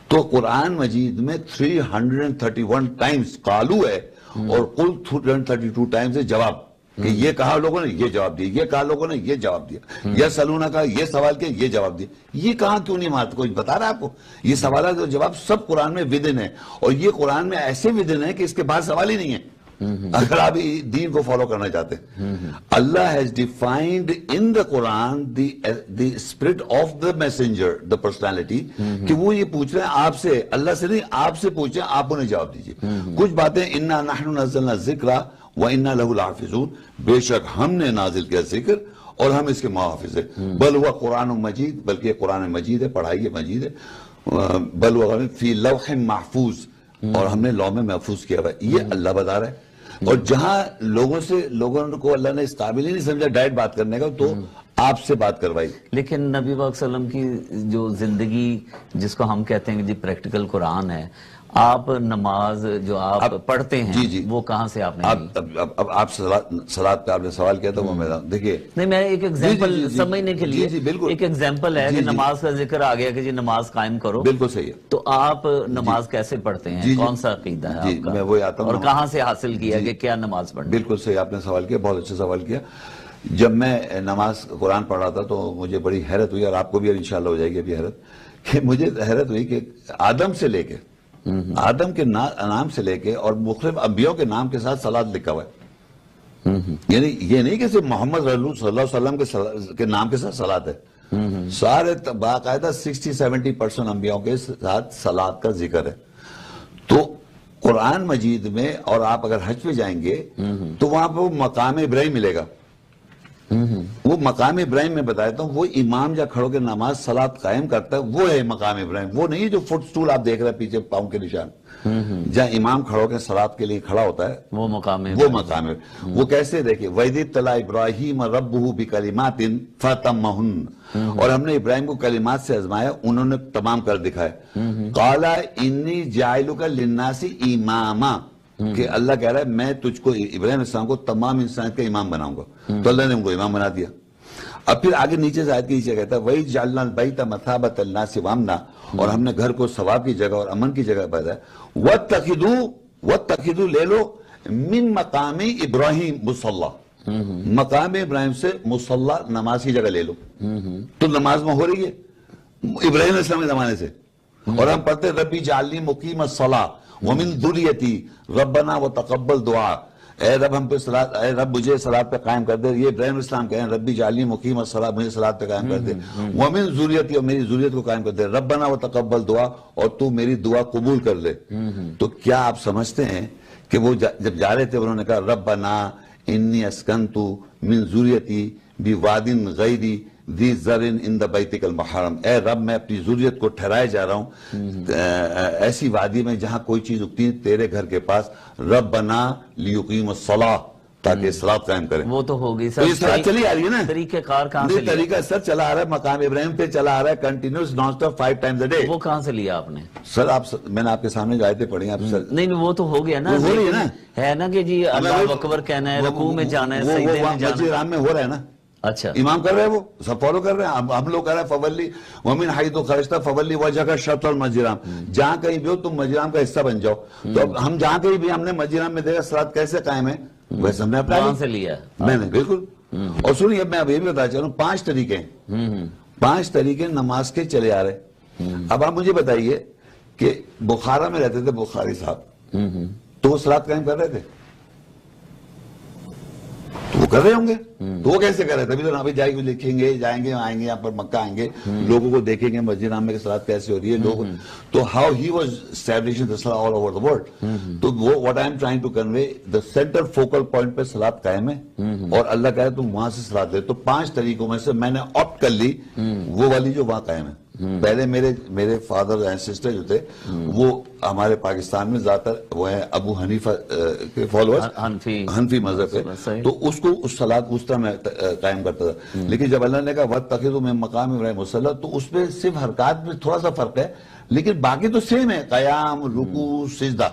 تو قرآن مجید میں 331 ٹائمز قالو ہے، اور قل 332 ٹائمز ہے جواب، کہ یہ کہا لوگوں نے یہ جواب دیا، یہ کہا لوگوں نے یہ جواب دیا، یسألونک کا یہ سوال کیا یہ جواب دیا. یہ کہاں کیوں نہیں مارتا؟ کوئی بتا رہا ہے آپ کو؟ یہ سوالات اور جواب سب قرآن میں ودن ہے، اور یہ قرآن میں ایسے ودن ہے کہ اس کے بعد سوال ہی نہیں ہے اگر آپ دین کو فالو کرنا چاہتے ہیں. اللہ has defined in the Quran the spirit of the messenger, the personality، کہ وہ یہ پوچھ رہے ہیں آپ سے، اللہ سے نہیں، آپ سے پوچھ رہے ہیں، آپ انہیں جواب دیجئے. کچھ باتیں انا نحن نزلنا الذکر وَإِنَّا لَهُ لَحَافِظُونَ، بے شک ہم نے نازل کیا ذکر اور ہم اس کے محافظ ہیں. بل ہوا قرآن مجید، بلکہ یہ قرآن مجید ہے، پڑھائی مجید ہے. بل ہوا فی لوح محفوظ، اور ہم نے لوح میں محفوظ کیا ہوا ہے. یہ اللہ بتا رہا ہے. اور جہاں لوگوں کو اللہ نے اس قابل ہی نہیں سمجھا ڈائریکٹ بات کرنے کا، تو آپ سے بات کروائی. لیکن نبی پاک صلی اللہ علیہ وسلم کی جو زندگی، جس کو ہم کہتے ہیں کہ جی پریکٹیکل قرآن ہے، آپ نماز جو آپ پڑھتے ہیں وہ کہاں سے آپ نے؟ اب آپ صلاۃ پہ آپ نے سوال کیا تھا، وہ میرا دیکھیے نہیں، میں ایک ایگزامپل سمجھنے کے لیے، بالکل ایک ایگزامپل ہے کہ نماز کا ذکر آ گیا کہ جی نماز قائم کرو، بالکل صحیح ہے. تو آپ نماز کیسے پڑھتے ہیں؟ کون سا عقیدہ ہے آپ کا؟ میں وہی آتا ہوں، اور کہاں سے حاصل کیا کہ کیا نماز پڑھنا؟ بالکل صحیح آپ نے سوال کیا، بہت اچھا سوال کیا. جب میں نماز قرآن پڑھ رہا تھا تو مجھے بڑی حیرت ہوئی، اور آپ کو بھی انشاءاللہ ہو جائے گی ابھی حیرت، کہ مجھے حیرت ہوئی کہ آدم سے لے کے، آدم کے نام سے لے کے اور مختلف انبیاء کے نام کے ساتھ صلاۃ لکھا ہوا ہے. یعنی یہ نہیں کہ صرف محمد رسول صلی اللہ علیہ وسلم کے نام کے ساتھ صلاۃ ہے، سارے باقاعدہ 60-70% انبیاء کے ساتھ صلاۃ کا ذکر ہے. تو قرآن مجید میں، اور آپ اگر حج پہ جائیں گے تو وہاں پہ وہ مقام ابراہیم ملے گا. وہ مقام ابراہیم میں بتاتا ہوں، وہ امام جہاں کھڑو کے نماز صلاۃ قائم کرتا ہے وہ ہے مقام ابراہیم. وہ نہیں جو فٹ سٹول آپ دیکھ رہے ہیں پیچھے پاؤں کے نشان، جہاں امام کھڑو کے صلاۃ کے لیے کھڑا ہوتا ہے وہ مقام ہے. وہ کیسے دیکھیں، وَإِذِ ابْتَلَىٰ إِبْرَاهِيمَ رَبُّهُ بِكَلِمَاتٍ فَأَتَمَّهُنَّ، اور ہم نے ابراہیم کو کلمات سے آزمایا، انہوں نے تمام کر دکھایا. قَالَ إِنِّي جَاعِلُكَ لِلنَّاسِ إِمَامًا، کہ اللہ کہہ رہا ہے میں تجھ کو، ابراہیم علیہ السلام کو تمام انسانیت کا امام بناؤں گا. تو اللہ نے ان کو امام بنا دیا. اب پھر آگے نیچے سے آیت کے نیچے کہتا ہے وَإِذْ جَعَلْنَا الْبَيْتَ مَثَابَةً لِلنَّاسِ وَأَمْنًا، اور ہم نے گھر کو ثواب کی جگہ اور امن کی جگہ بنایا. وَاتَّخِذُوا لے لو مِن مَقَامِ إِبْرَاهِيمَ مُصَلَّى، مقام ابراہیم سے مصلی نماز کی جگہ لے لو. تو نماز میں ہو رہی ہے ابراہیم علیہ السلام کے زمانے سے. اور ہم پڑھتے ربی جعلنی مقیم الصلاۃ ومن ذریتی ربنا وتقبل دعا، اے رب ہم پہ صلاۃ، اے رب مجھے صلاۃ پہ قائم کر دے. یہ ابراہیم علیہ السلام کہیں ربی جعلنی مقیم الصلاۃ، مجھے صلاۃ پہ قائم کر دے. ومن ذریتی، اور میری ذریت کو قائم کر دے. ربنا وتقبل دعا، اور تو میری دعا قبول کر لے. تو کیا آپ سمجھتے ہیں کہ وہ جب جا رہے تھے انہوں نے کہا ربنا انی اسکنت من ذریتی بواد غیر ذی زرع عند بیتک المحرم، اے رب میں اپنی ذریت کو ٹھہرائے جا رہا ہوں ایسی وادی میں جہاں کوئی چیز اگتی ہے تیرے گھر کے پاس. ربنا لیقیم الصلاۃ، تاکہ صلاۃ قائم کریں. وہ تو ہوگی تو یہ صلاۃ چلی آ رہی ہے نا، طریقہ کار کہاں سے لیا؟ طریقہ سر چلا آ رہا ہے، مقام ابراہیم پہ چلا آ رہا ہے continuous non stop 5 times a day. وہ کہاں سے لیا آپ نے؟ سر آپ، میں نے آپ کے سامنے جو آیتیں پڑھی ہیں آپ سر. نہیں وہ تو ہو گیا نا، ہو رہی ہے نا، ہے نا کہ جی اللہ اکبر کہنا ہے، رکوع میں جانا ہے، سجدے میں جانا مسجد حرام میں ہو رہا ہے نا. اچھا امام کر رہے ہیں، وہ سب فالو کر رہے ہیں. ہم لوگ کر رہے ہیں فولی ومن حیث خرجت فولی وجہک شطر المسجد الحرام، جہاں کہیں بھی ہو تم مسجد الحرام کا حصہ بن جاؤ. تو اب ہم جہاں کہیں بھی، ہم نے مسجد الحرام میں دیکھا صلاۃ کیسے قائم ہے، ویسے ہم نے اپنا کہاں سے لیا میں نے بالکل. اور سنیے اب میں اب یہ بھی بتا چاہ رہا ہوں 5 طریقے ہیں، 5 طریقے نماز کے چلے آ رہے. اب آپ مجھے بتائیے کہ بخارا میں رہتے تھے بخاری صاحب، تو وہ صلاۃ قائم کر رہے تھے؟ تو وہ کر رہے ہوں گے تو وہ کیسے کر رہے تبھی تو نبی جائیں گے لکھیں گے جائیں گے آئیں گے یہاں پر مکہ آئیں گے لوگوں کو دیکھیں گے مسجد عامہ کی صلاۃ کیسے ہو رہی ہے لوگ تو how he was establishing the salah all over the world تو وہ what I am trying to convey the centre focal point پہ صلاۃ قائم ہے اور اللہ کہے تم وہاں سے صلاۃ لے تو 5 طریقوں میں سے میں نے آپٹ کر لی وہ والی جو وہاں قائم ہے پہلے میرے فادر اینڈ سسٹر جو تھے وہ ہمارے پاکستان میں زیادہ تر وہ ہیں ابو حنیفہ کے فالوورز حنفی مذہب ہے تو اس کو اس صلاۃ اس طرح میں قائم کرتا تھا لیکن جب اللہ نے کہا واتخذوا من مقام ابراہیم مصلی تو اس میں صرف حرکات میں تھوڑا سا فرق ہے لیکن باقی تو سیم ہے قیام رکوع سجدہ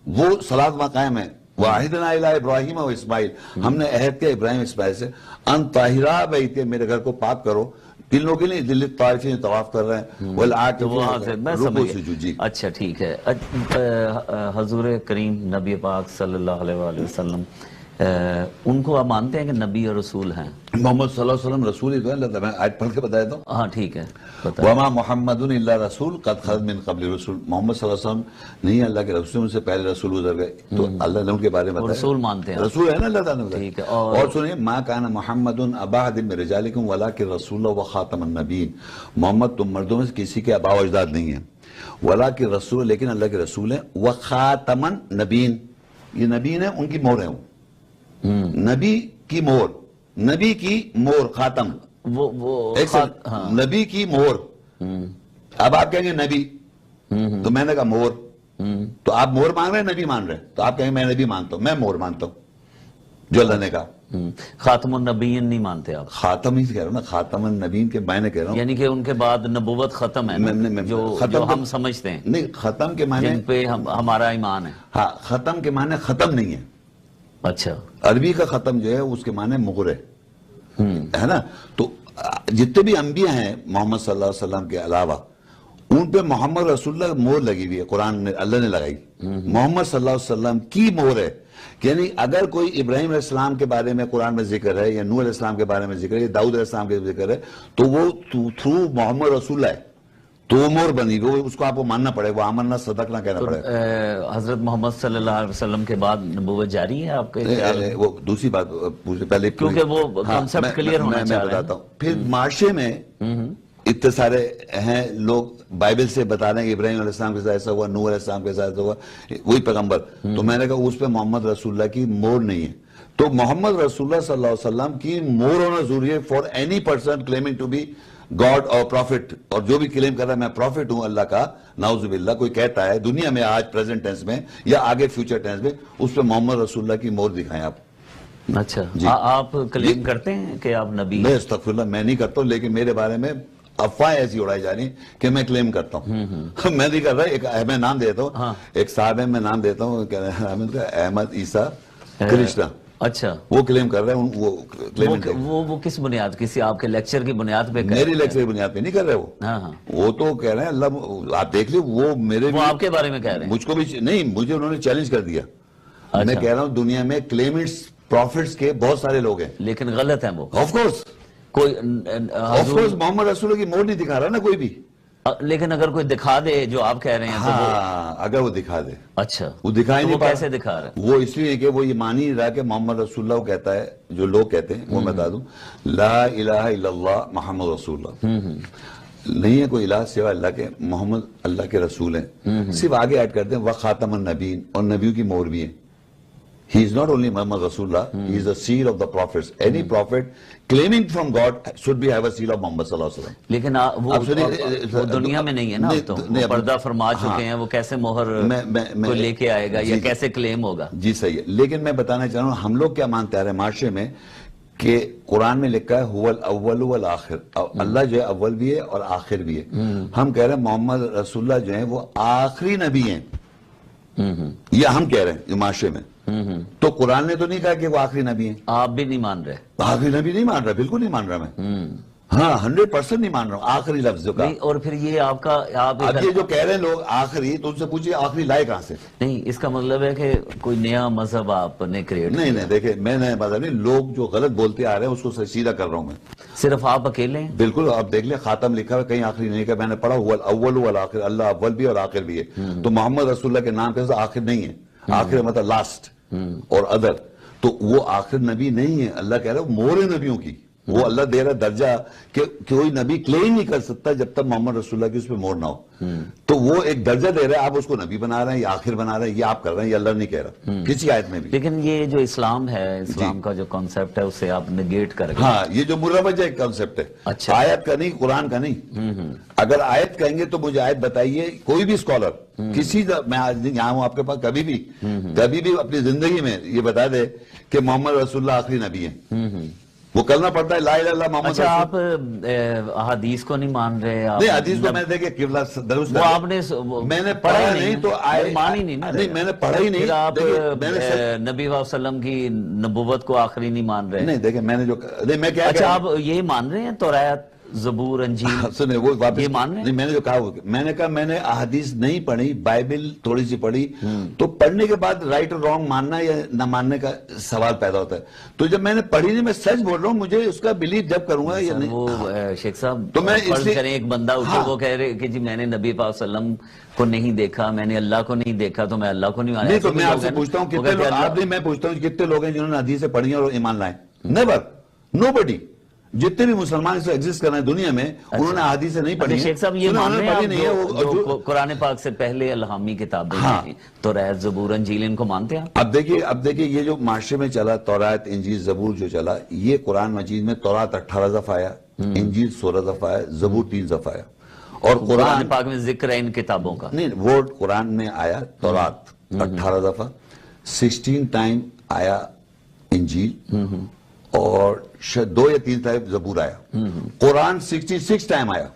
وہ صلاۃ وہاں قائم ہے وَعَهِدْنَا إِلَىٰ إِبْرَاهِيمَ وَإِسْمَاعِيلَ ہم نے عہد کیا ابراہیم اسماعیل سے ان طاہرا بیتی میرے گھر کو پاک کرو تین لوگ ہی نہیں دل طائفین طواف کر رہے ہیں رکوع سجود جی اچھا ٹھیک ہے حضور کریم نبی پاک صلی اللہ علیہ وآلہ وسلم ان کو آپ مانتے ہیں کہ نبی اور رسول ہیں محمد صلی اللہ علیہ وسلم رسول ہی تو ہے اللہ میں آیت پڑھ کے بتایا تو ہاں ٹھیک ہے وما محمد الا رسول قد خلت من قبل رسول محمد صلی اللہ علیہ وسلم نہیں اللہ کے رسول ان سے پہلے رسول گزر گئے تو اللہ نے ان کے بارے میں بتایا رسول مانتے ہیں رسول ہے نا اللہ تعالیٰ نے ٹھیک ہے اور سنیں ما کان محمد ابا احد من رجالکم ولکن رسول و خاتم النبیین محمد تم مردوں میں سے کسی کے ابا و اجداد نہیں ہیں ولکن رسول لیکن اللہ کے رسول ہیں و خاتم النبیین یہ نبیین ہیں ان کی مہر ہیں نبی کی مہر نبی کی مہر خاتم نبی کی مہر اب آپ کہیں گے نبی تو میں نے کہا مہر تو آپ مہر مان رہے ہیں نبی مان رہے ہیں تو آپ کہیں گے میں نبی مانتا ہوں میں مہر مانتا ہوں جو اللہ نے کہا خاتم النبیین نہیں مانتے آپ خاتم ہی کہہ رہا ہوں نا خاتم النبیین کے معنی کہہ رہا ہوں یعنی کہ ان کے بعد نبوت ختم ہے جو ہم سمجھتے ہیں نہیں ختم کے معنی جن پہ ہمارا ایمان ہے ہاں ختم کے معنی ختم نہیں ہے اچھا عربی کا ختم جو ہے اس کے معنی مغر ہے نا تو جتنے بھی انبیاء ہیں محمد صلی اللہ علیہ وسلم کے علاوہ ان پہ محمد رسول اللہ مہر لگی ہوئی ہے قرآن نے اللہ نے لگائی محمد صلی اللہ علیہ وسلم کی مہر ہے یعنی اگر کوئی ابراہیم علیہ السلام کے بارے میں قرآن میں ذکر ہے یا نوح علیہ السلام کے بارے میں ذکر ہے یا داؤد علیہ السلام کے ذکر ہے تو وہ تھرو محمد رسول اللہ ہے تو وہ مہر بنی وہ اس کو آپ کو ماننا پڑے وہ آمنا صدقنا کہنا پڑے حضرت محمد صلی اللہ علیہ وسلم کے بعد نبوت جاری ہے آپ کے وہ دوسری بات پہلے کیونکہ وہ کنسپٹ کلیئر ہونا چاہ رہے ہیں پھر معاشرے میں اتنے سارے ہیں لوگ بائبل سے بتا رہے ہیں کہ ابراہیم علیہ السلام کے ساتھ ایسا ہوا نوح علیہ السلام کے ساتھ ایسا ہوا وہی پیغمبر تو میں نے کہا اس پہ محمد رسول اللہ کی مہر نہیں ہے تو محمد رسول اللہ صلی اللہ علیہ وسلم کی مہر ہونا ضروری ہے for any person claiming to be God اور پروفٹ اور جو بھی کلیم کر رہا ہے میں پروفٹ ہوں اللہ کا نعوذ باللہ کوئی کہتا ہے دنیا میں آج پریزنٹ ٹینس میں یا آگے فیوچر ٹینس میں اس پہ محمد رسول اللہ کی مہر دکھائیں آپ اچھا آپ کلیم کرتے ہیں کہ آپ نبی میں استغفر اللہ میں نہیں کرتا ہوں لیکن میرے بارے میں افواہیں ایسی اڑائی جا رہی کہ میں کلیم کرتا ہوں میں نہیں کر رہا میں نام دیتا ہوں ایک صاحب ہے میں نام دیتا ہوں احمد عیسیٰ کرشنا اچھا وہ کلیم کر رہے ہیں وہ کس بنیاد کسی آپ کے لیکچر کی بنیاد پہ میری لیکچر کی بنیاد پہ نہیں کر رہے وہ تو کہہ رہے ہیں اللہ آپ دیکھ لیں وہ میرے وہ آپ کے بارے میں کہہ رہے ہیں مجھ کو بھی نہیں مجھے انہوں نے چیلنج کر دیا میں کہہ رہا ہوں دنیا میں کلیمنٹس پروفٹس کے بہت سارے لوگ ہیں لیکن غلط ہیں وہ آف کورس محمد رسول کی مہر نہیں دکھا رہا نا کوئی بھی لیکن اگر کوئی دکھا دے جو آپ کہہ رہے ہیں ہاں اگر وہ دکھا دے اچھا وہ دکھائی نہیں کیسے دکھا رہا ہے وہ اس لیے کہ وہ یہ مان ہی رہا کہ محمد رسول اللہ کہتا ہے جو لوگ کہتے ہیں وہ میں بتا دوں لا الہ الا اللہ محمد رسول اللہ نہیں ہے کوئی الہ سوا اللہ کے محمد اللہ کے رسول ہیں صرف آگے ایڈ کرتے ہیں وخاتم النبیین اور نبیوں کی مہر بھی ہے He is not only Muhammad Rasulullah, he is the seal of the prophets. Any prophet claiming from God should be have a seal of Muhammad sallallahu alaihi wasallam. لیکن وہ دنیا میں نہیں ہے نا تو پردہ فرما چکے ہیں وہ کیسے مہر کو لے کے آئے گا یا کیسے کلیم ہوگا جی صحیح ہے لیکن میں بتانا چاہ رہا ہوں ہم لوگ کیا مانتے آ رہے ہیں معاشرے میں کہ قرآن میں لکھا ہے هو الاول والآخر اللہ جو ہے اول بھی ہے اور آخر بھی ہے ہم کہہ رہے ہیں محمد رسول اللہ جو ہیں وہ آخری نبی ہیں یہ ہم کہہ رہے ہیں معاشرے میں تو قرآن نے تو نہیں کہا کہ وہ آخری نبی ہیں آپ بھی نہیں مان رہے آخری نبی نہیں مان رہا بالکل نہیں مان رہا میں ہاں 100% نہیں مان رہا ہوں آخری لفظ کا اور پھر یہ آپ کا اب یہ جو کہہ رہے ہیں لوگ آخری تو ان سے پوچھئے آخری لائے کہاں سے نہیں اس کا مطلب ہے کہ کوئی نیا مذہب آپ نے کریٹ نہیں دیکھیں میں نیا مذہب نہیں لوگ جو غلط بولتے آ رہے ہیں اس کو سیدھا کر رہا ہوں میں صرف آپ اکیلے ہیں بالکل آپ دیکھ لیں خاتم لکھا ہے کہیں آخری نہیں کہا میں نے پڑھا هو الاول والآخر اللہ اول بھی اور آخر بھی ہے تو محمد رسول اللہ کے نام کے آخر نہیں ہے آخر مطلب لاسٹ اور ادر تو وہ آخر نبی نہیں ہے. اللہ کہہ رہا ہے مور نبیوں کی, وہ اللہ دے رہا درجہ کہ کوئی نبی کلیم نہیں کر سکتا جب تک محمد رسول اللہ کی اس پہ مور نہ ہو. تو وہ ایک درجہ دے رہا ہے, آپ اس کو نبی بنا رہے ہیں یا آخر بنا رہے ہیں, یہ آپ کر رہے ہیں, یہ اللہ نہیں کہہ رہا کسی آیت میں بھی. لیکن یہ جو اسلام ہے, اسلام کا جو کانسیپٹ ہے اسے آپ نگیٹ کر گئے. ہاں, یہ جو مروج ایک کانسیپٹ ہے, اچھا. آیت کا نہیں, قرآن کا نہیں. اگر آیت کہیں گے تو مجھے آیت بتائیے, کوئی بھی اسکالر کسی میں آج یہاں ہوں آپ کے پاس, کبھی بھی اپنی زندگی میں یہ بتا دے کہ محمد رسول اللہ آخری نبی ہیں. وہ کرنا پڑتا ہے لا الہ الا اللہ محمد اچھا, آپ احادیث کو نہیں مان رہے؟ نہیں, حدیث کو میں نے دیکھے قبلہ درست وہ آپ نے میں نے پڑھا نہیں تو مانی نہیں نا. نہیں, میں نے پڑھا ہی نہیں. پھر آپ نبی صلی اللہ علیہ وسلم کی نبوت کو آخری نہیں مان رہے؟ نہیں, دیکھیں میں نے جو نہیں, میں کیا, اچھا آپ یہی مان رہے ہیں توریت, زبور, انجیل؟ سنیں, وہ واپس یہ مان رہے ہیں؟ نہیں, میں نے جو کہا میں نے کہا میں نے احادیث نہیں پڑھی, بائبل تھوڑی سی پڑھی, تو پڑھنے کے بعد رائٹ اور رانگ ماننا یا نہ ماننے کا سوال پیدا ہوتا ہے. تو جب میں نے پڑھی نہیں, میں سچ بول رہا ہوں, مجھے اس کا بلیف جب کروں گا یا نہیں. وہ شیخ صاحب تو میں فرض کریں ایک بندہ اٹھے, وہ کہہ رہے کہ جی میں نے نبی پاک صلی اللہ علیہ وسلم کو نہیں دیکھا, میں نے اللہ کو نہیں دیکا, تو میں اللہ کو نہیں مانا. نہیں, تو میں آپ سے پوچھتا ہوں کتنے لوگ, آپ نہیں, میں پوچھتا ہوں کتنے لوگ ہیں جنہوں نے حدیثیں پڑھی ہیں اور ایمان لائے؟ نیور, نو بڈی. جتنے بھی مسلمان سے ایگزسٹ کر رہے ہیں دنیا میں, انہوں نے حدیثیں نہیں پڑھی ہیں. شیخ صاحب یہ مان رہے ہیں جو قرآن پاک سے پہلے الہامی کتابیں ہیں, توریت, زبور, انجیل, ان کو مانتے ہیں آپ؟ اب دیکھیے یہ جو معاشرے میں چلا, توریت, انجیل, زبور جو چلا, یہ قرآن مجید میں توریت 18 دفعہ آیا, انجیل 16 دفعہ آیا, زبور 3 دفعہ آیا. اور قرآن پاک میں ذکر ہے ان کتابوں کا؟ نہیں, ورڈ قرآن میں آیا توریت 18 دفعہ, 16 ٹائم آیا انجیل, اور 2 یا 3 ٹائم زبور آیا. قرآن 66 ٹائم آیا.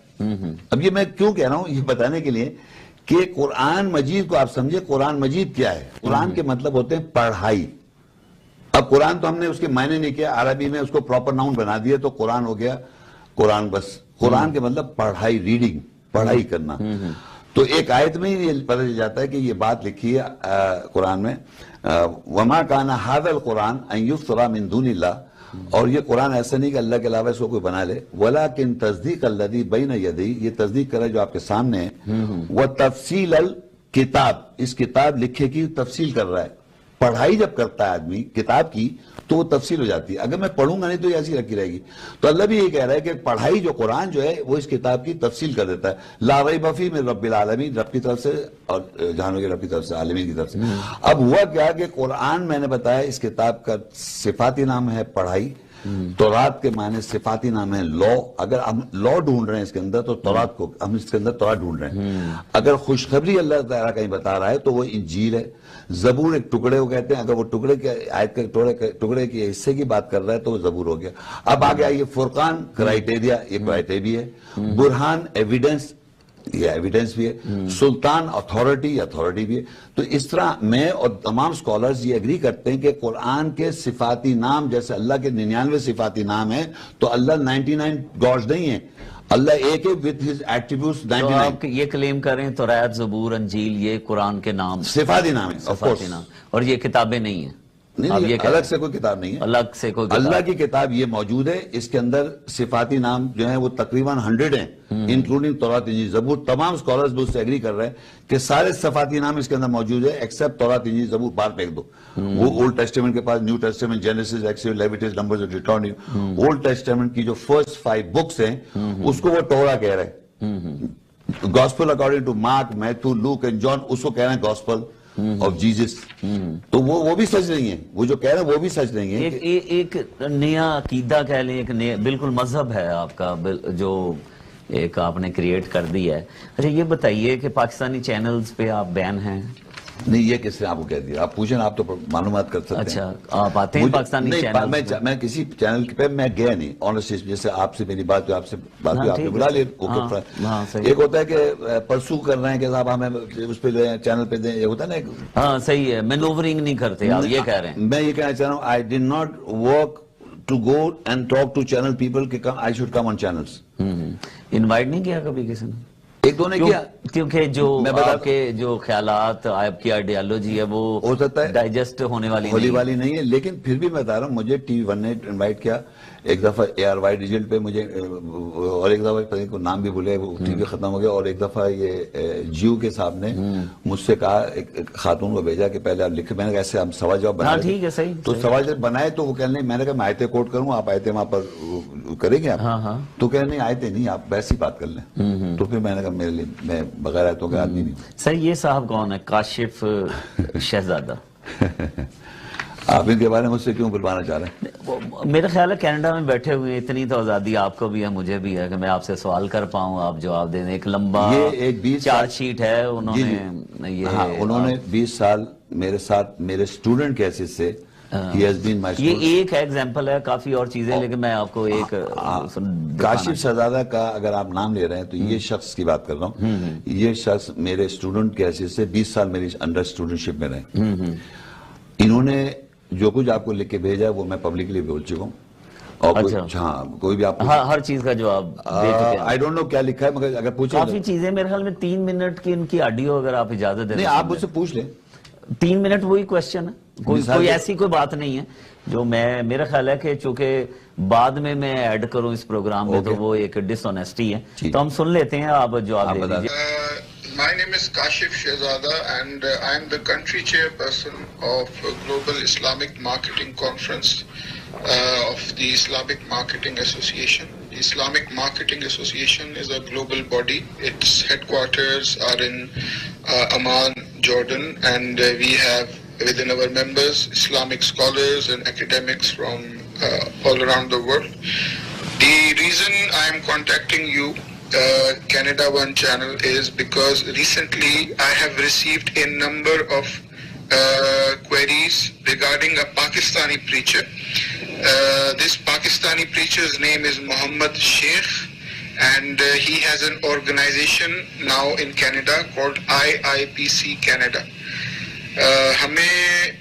اب یہ میں کیوں کہہ رہا ہوں, یہ بتانے کے لیے کہ قرآن مجید کو آپ سمجھے. قرآن مجید کیا ہے؟ قرآن کے مطلب ہوتے ہیں پڑھائی. اب قرآن تو ہم نے اس کے معنی نہیں کیا, عربی میں اس کو پراپر ناؤن بنا دیا تو قرآن ہو گیا قرآن. بس قرآن کے مطلب پڑھائی, ریڈنگ, پڑھائی کرنا. تو ایک آیت میں یہ پتہ چل جاتا ہے کہ یہ بات لکھی ہے قرآن میں, وما کان ھذا القرآن ان یفتری من دون اللہ, اور یہ قرآن ایسا نہیں کہ اللہ کے علاوہ اس کو کوئی بنا لے. ولیکن تصدیق الذی بین یدی, یہ تصدیق کرے جو آپ کے سامنے ہے. وتفصیل الکتاب, اس کتاب لکھے کی تفصیل کر رہا ہے. پڑھائی جب کرتا ہے آدمی کتاب کی تو وہ تفصیل ہو جاتی ہے. اگر میں پڑھوں گا نہیں تو یہ ایسی رکھی رہے گی. تو اللہ بھی یہ کہہ رہا ہے کہ پڑھائی جو قرآن جو ہے وہ اس کتاب کی تفصیل کر دیتا ہے. لا ریب فیہ من رب العالمین, رب کی طرف سے اور جہانوں کے رب کی طرف سے, عالمین کی طرف سے. اب ہوا کیا کہ قرآن میں نے بتایا اس کتاب کا صفاتی نام ہے پڑھائی. تورات کے معنی صفاتی نام ہے لا. اگر ہم لا ڈھونڈ رہے ہیں اس کے اندر تو تورات کو ہم اس کے اندر تورات ڈھونڈ رہے ہیں. اگر خوشخبری اللہ تعالیٰ کہیں بتا رہا ہے تو وہ انجیل ہے. زبور ایک ٹکڑے کو کہتے ہیں, اگر وہ ٹکڑے کے آیت کے ٹکڑے کے حصے کی بات کر رہا ہے تو وہ زبور ہو گیا. اب آگے آئیے فرقان, کرائٹیریا, یہ کرائٹیریا ہے. برہان, ایویڈنس, یہ ایویڈنس بھی ہے. سلطان, اتھارٹی, اتھارٹی بھی ہے. تو اس طرح میں اور تمام سکولرز یہ اگری کرتے ہیں کہ قرآن کے صفاتی نام, جیسے اللہ کے 99 صفاتی نام ہیں, تو اللہ 99 گاڈز نہیں ہیں, اللہ ایک ہے with his attributes 99. تو آپ یہ کلیم کریں توریت, زبور, انجیل یہ قرآن کے نام, صفاتی نام ہیں, صفاتی نام, اور یہ کتابیں نہیں ہیں؟ نہیں, الگ سے کوئی کتاب نہیں ہے. الگ سے کوئی کتاب, اللہ کی کتاب یہ موجود ہے. اس کے اندر صفاتی نام جو ہیں وہ تقریباً 100 ہیں, انکلوڈنگ تورات, انجیل, زبور. تمام سکولرز بھی اس سے ایگری کر رہے ہیں کہ سارے صفاتی نام اس کے اندر موجود ہے ایکسپٹ تورات, انجیل, زبور. باہر پھینک دو. وہ اولڈ ٹیسٹیمنٹ کے پاس New Testament, Genesis, Exodus, Leviticus, Numbers, Deuteronomy, Old Testament کی جو فرسٹ 5 بکس ہیں اس کو وہ ٹورا کہہ رہے ہیں. Gospel according to Mark, Matthew, Luke and John, اس کو کہہ رہے ہیں گاسپل آف جیزس. تو وہ بھی سچ نہیں ہے, وہ جو کہہ رہے ہیں وہ بھی سچ نہیں ہے. ایک نیا عقیدہ کہہ لیں, ایک نیا بالکل مذہب ہے آپ کا جو ایک آپ نے کریٹ کر دیا ہے. اچھا یہ بتائیے کہ پاکستانی چینلز پہ آپ بین ہیں؟ نہیں, یہ کس نے آپ کو کہہ دیا؟ آپ پوچھیں, آپ تو معلومات کر سکتے ہیں. اچھا آپ آتے ہیں پاکستانی چینلز؟ میں کسی چینل پہ میں گیا نہیں, آنیسٹلی. جیسے آپ سے میری بات, جو آپ سے بات ہوئی, آپ نے بلا لیا. ایک ہوتا ہے کہ پرسو کر رہے ہیں کہ صاحب ہمیں اس پہ چینل پہ دیں, یہ ہوتا ہے نا. ہاں صحیح ہے, مینوورنگ نہیں کرتے آپ, یہ کہہ رہے ہیں. میں یہ کہنا چاہ رہا ہوں, I did not work to go and talk to channel people کہ I should come on channels. Invite نہیں کیا کبھی کسی نے؟ ایک دو نے کیا, کیونکہ جو آپ کے جو خیالات, آپ کی آئیڈیالوجی ہے وہ ہو سکتا ہے ڈائجسٹ ہونے والی نہیں ہے. لیکن پھر بھی میں بتا رہا ہوں, مجھے ٹی وی 1 نے انوائٹ کیا, ایک دفعہ ARY ڈیجیٹل پہ مجھے، اور ایک دفعہ پتہ نہیں کوئی نام بھی بھولے، وہ ٹی وی ختم ہو گیا، اور ایک دفعہ یہ جیو کے صاحب نے مجھ سے کہا، ایک خاتون کو بھیجا کہ پہلے آپ لکھیں. میں نے کہا ایسے ہم سوال جواب بنائے، ٹھیک ہے صحیح. تو سوال جواب بنائے تو وہ کہنے میں نے کہا میں آیتیں کوٹ کروں، آپ آیتیں وہاں پر کریں گے آپ؟ تو کہنے نہیں آیتیں نہیں، آپ ویسی بات کر لیں. تو پھر میں نے کہا میرے لیے میں بغیر آیتوں کے آدمی نہیں. صحیح. یہ صاحب کون ہے؟ کاشف شہزادہ. آپ ان کے بارے میں مجھ سے کیوں بلوانا چاہ رہے ہیں؟ میرا خیال ہے کینیڈا میں بیٹھے ہوئے اتنی تو آزادی آپ کو بھی ہے، مجھے بھی ہے، کہ میں آپ سے سوال کر پاؤں، آپ جواب دیں. ایک لمبا چارج شیٹ ہے انہوں نے. ہاں، انہوں نے 20 سال میرے ساتھ میرے اسٹوڈنٹ کے حیثیت سے یہ ایک ایگزامپل ہے، کافی اور چیزیں، لیکن میں آپ کو ایک کاشف شہزادہ کا اگر آپ نام لے رہے ہیں تو یہ شخص کی بات کر رہا ہوں. یہ شخص میرے اسٹوڈنٹ کے حیثیت سے 20 سال میری انڈر اسٹوڈنٹشپ میں رہے. انہوں نے جو کچھ آپ کو لکھ کے بھیجا ہے وہ میں پبلکلی بول چکا ہوں. اور کوئی بھی آپ ہر چیز کا جواب دے چکے ہیں. I don't know کیا لکھا ہے، مگر اگر پوچھیں کافی چیزیں میرے خیال میں 3 منٹ کی ان کی آڈیو اگر آپ اجازت دیں. نہیں، آپ مجھ سے پوچھ لیں. 3 منٹ وہی کوشچن ہے، کوئی ایسی کوئی بات نہیں ہے جو میرا خیال ہے کہ چونکہ بعد میں ایڈ کروں اس پروگرام میں تو وہ ایک ڈس آنیسٹی ہے. تو ہم سن لیتے ہیں، آپ جواب دے دیجیے. My name is Kashif Shehzada and I am the country chairperson of Global Islamic Marketing Conference of the Islamic Marketing Association. The Islamic Marketing Association is a global body. Its headquarters are in Amman, Jordan, and we have within our members Islamic scholars and academics from all around the world. The reason I am contacting you, Canada One channel, is because recently I have received a number of queries regarding a Pakistani preacher. This Pakistani preacher's name is Muhammad Sheikh, and he has an organization now in Canada called IIPC Canada. ہمیں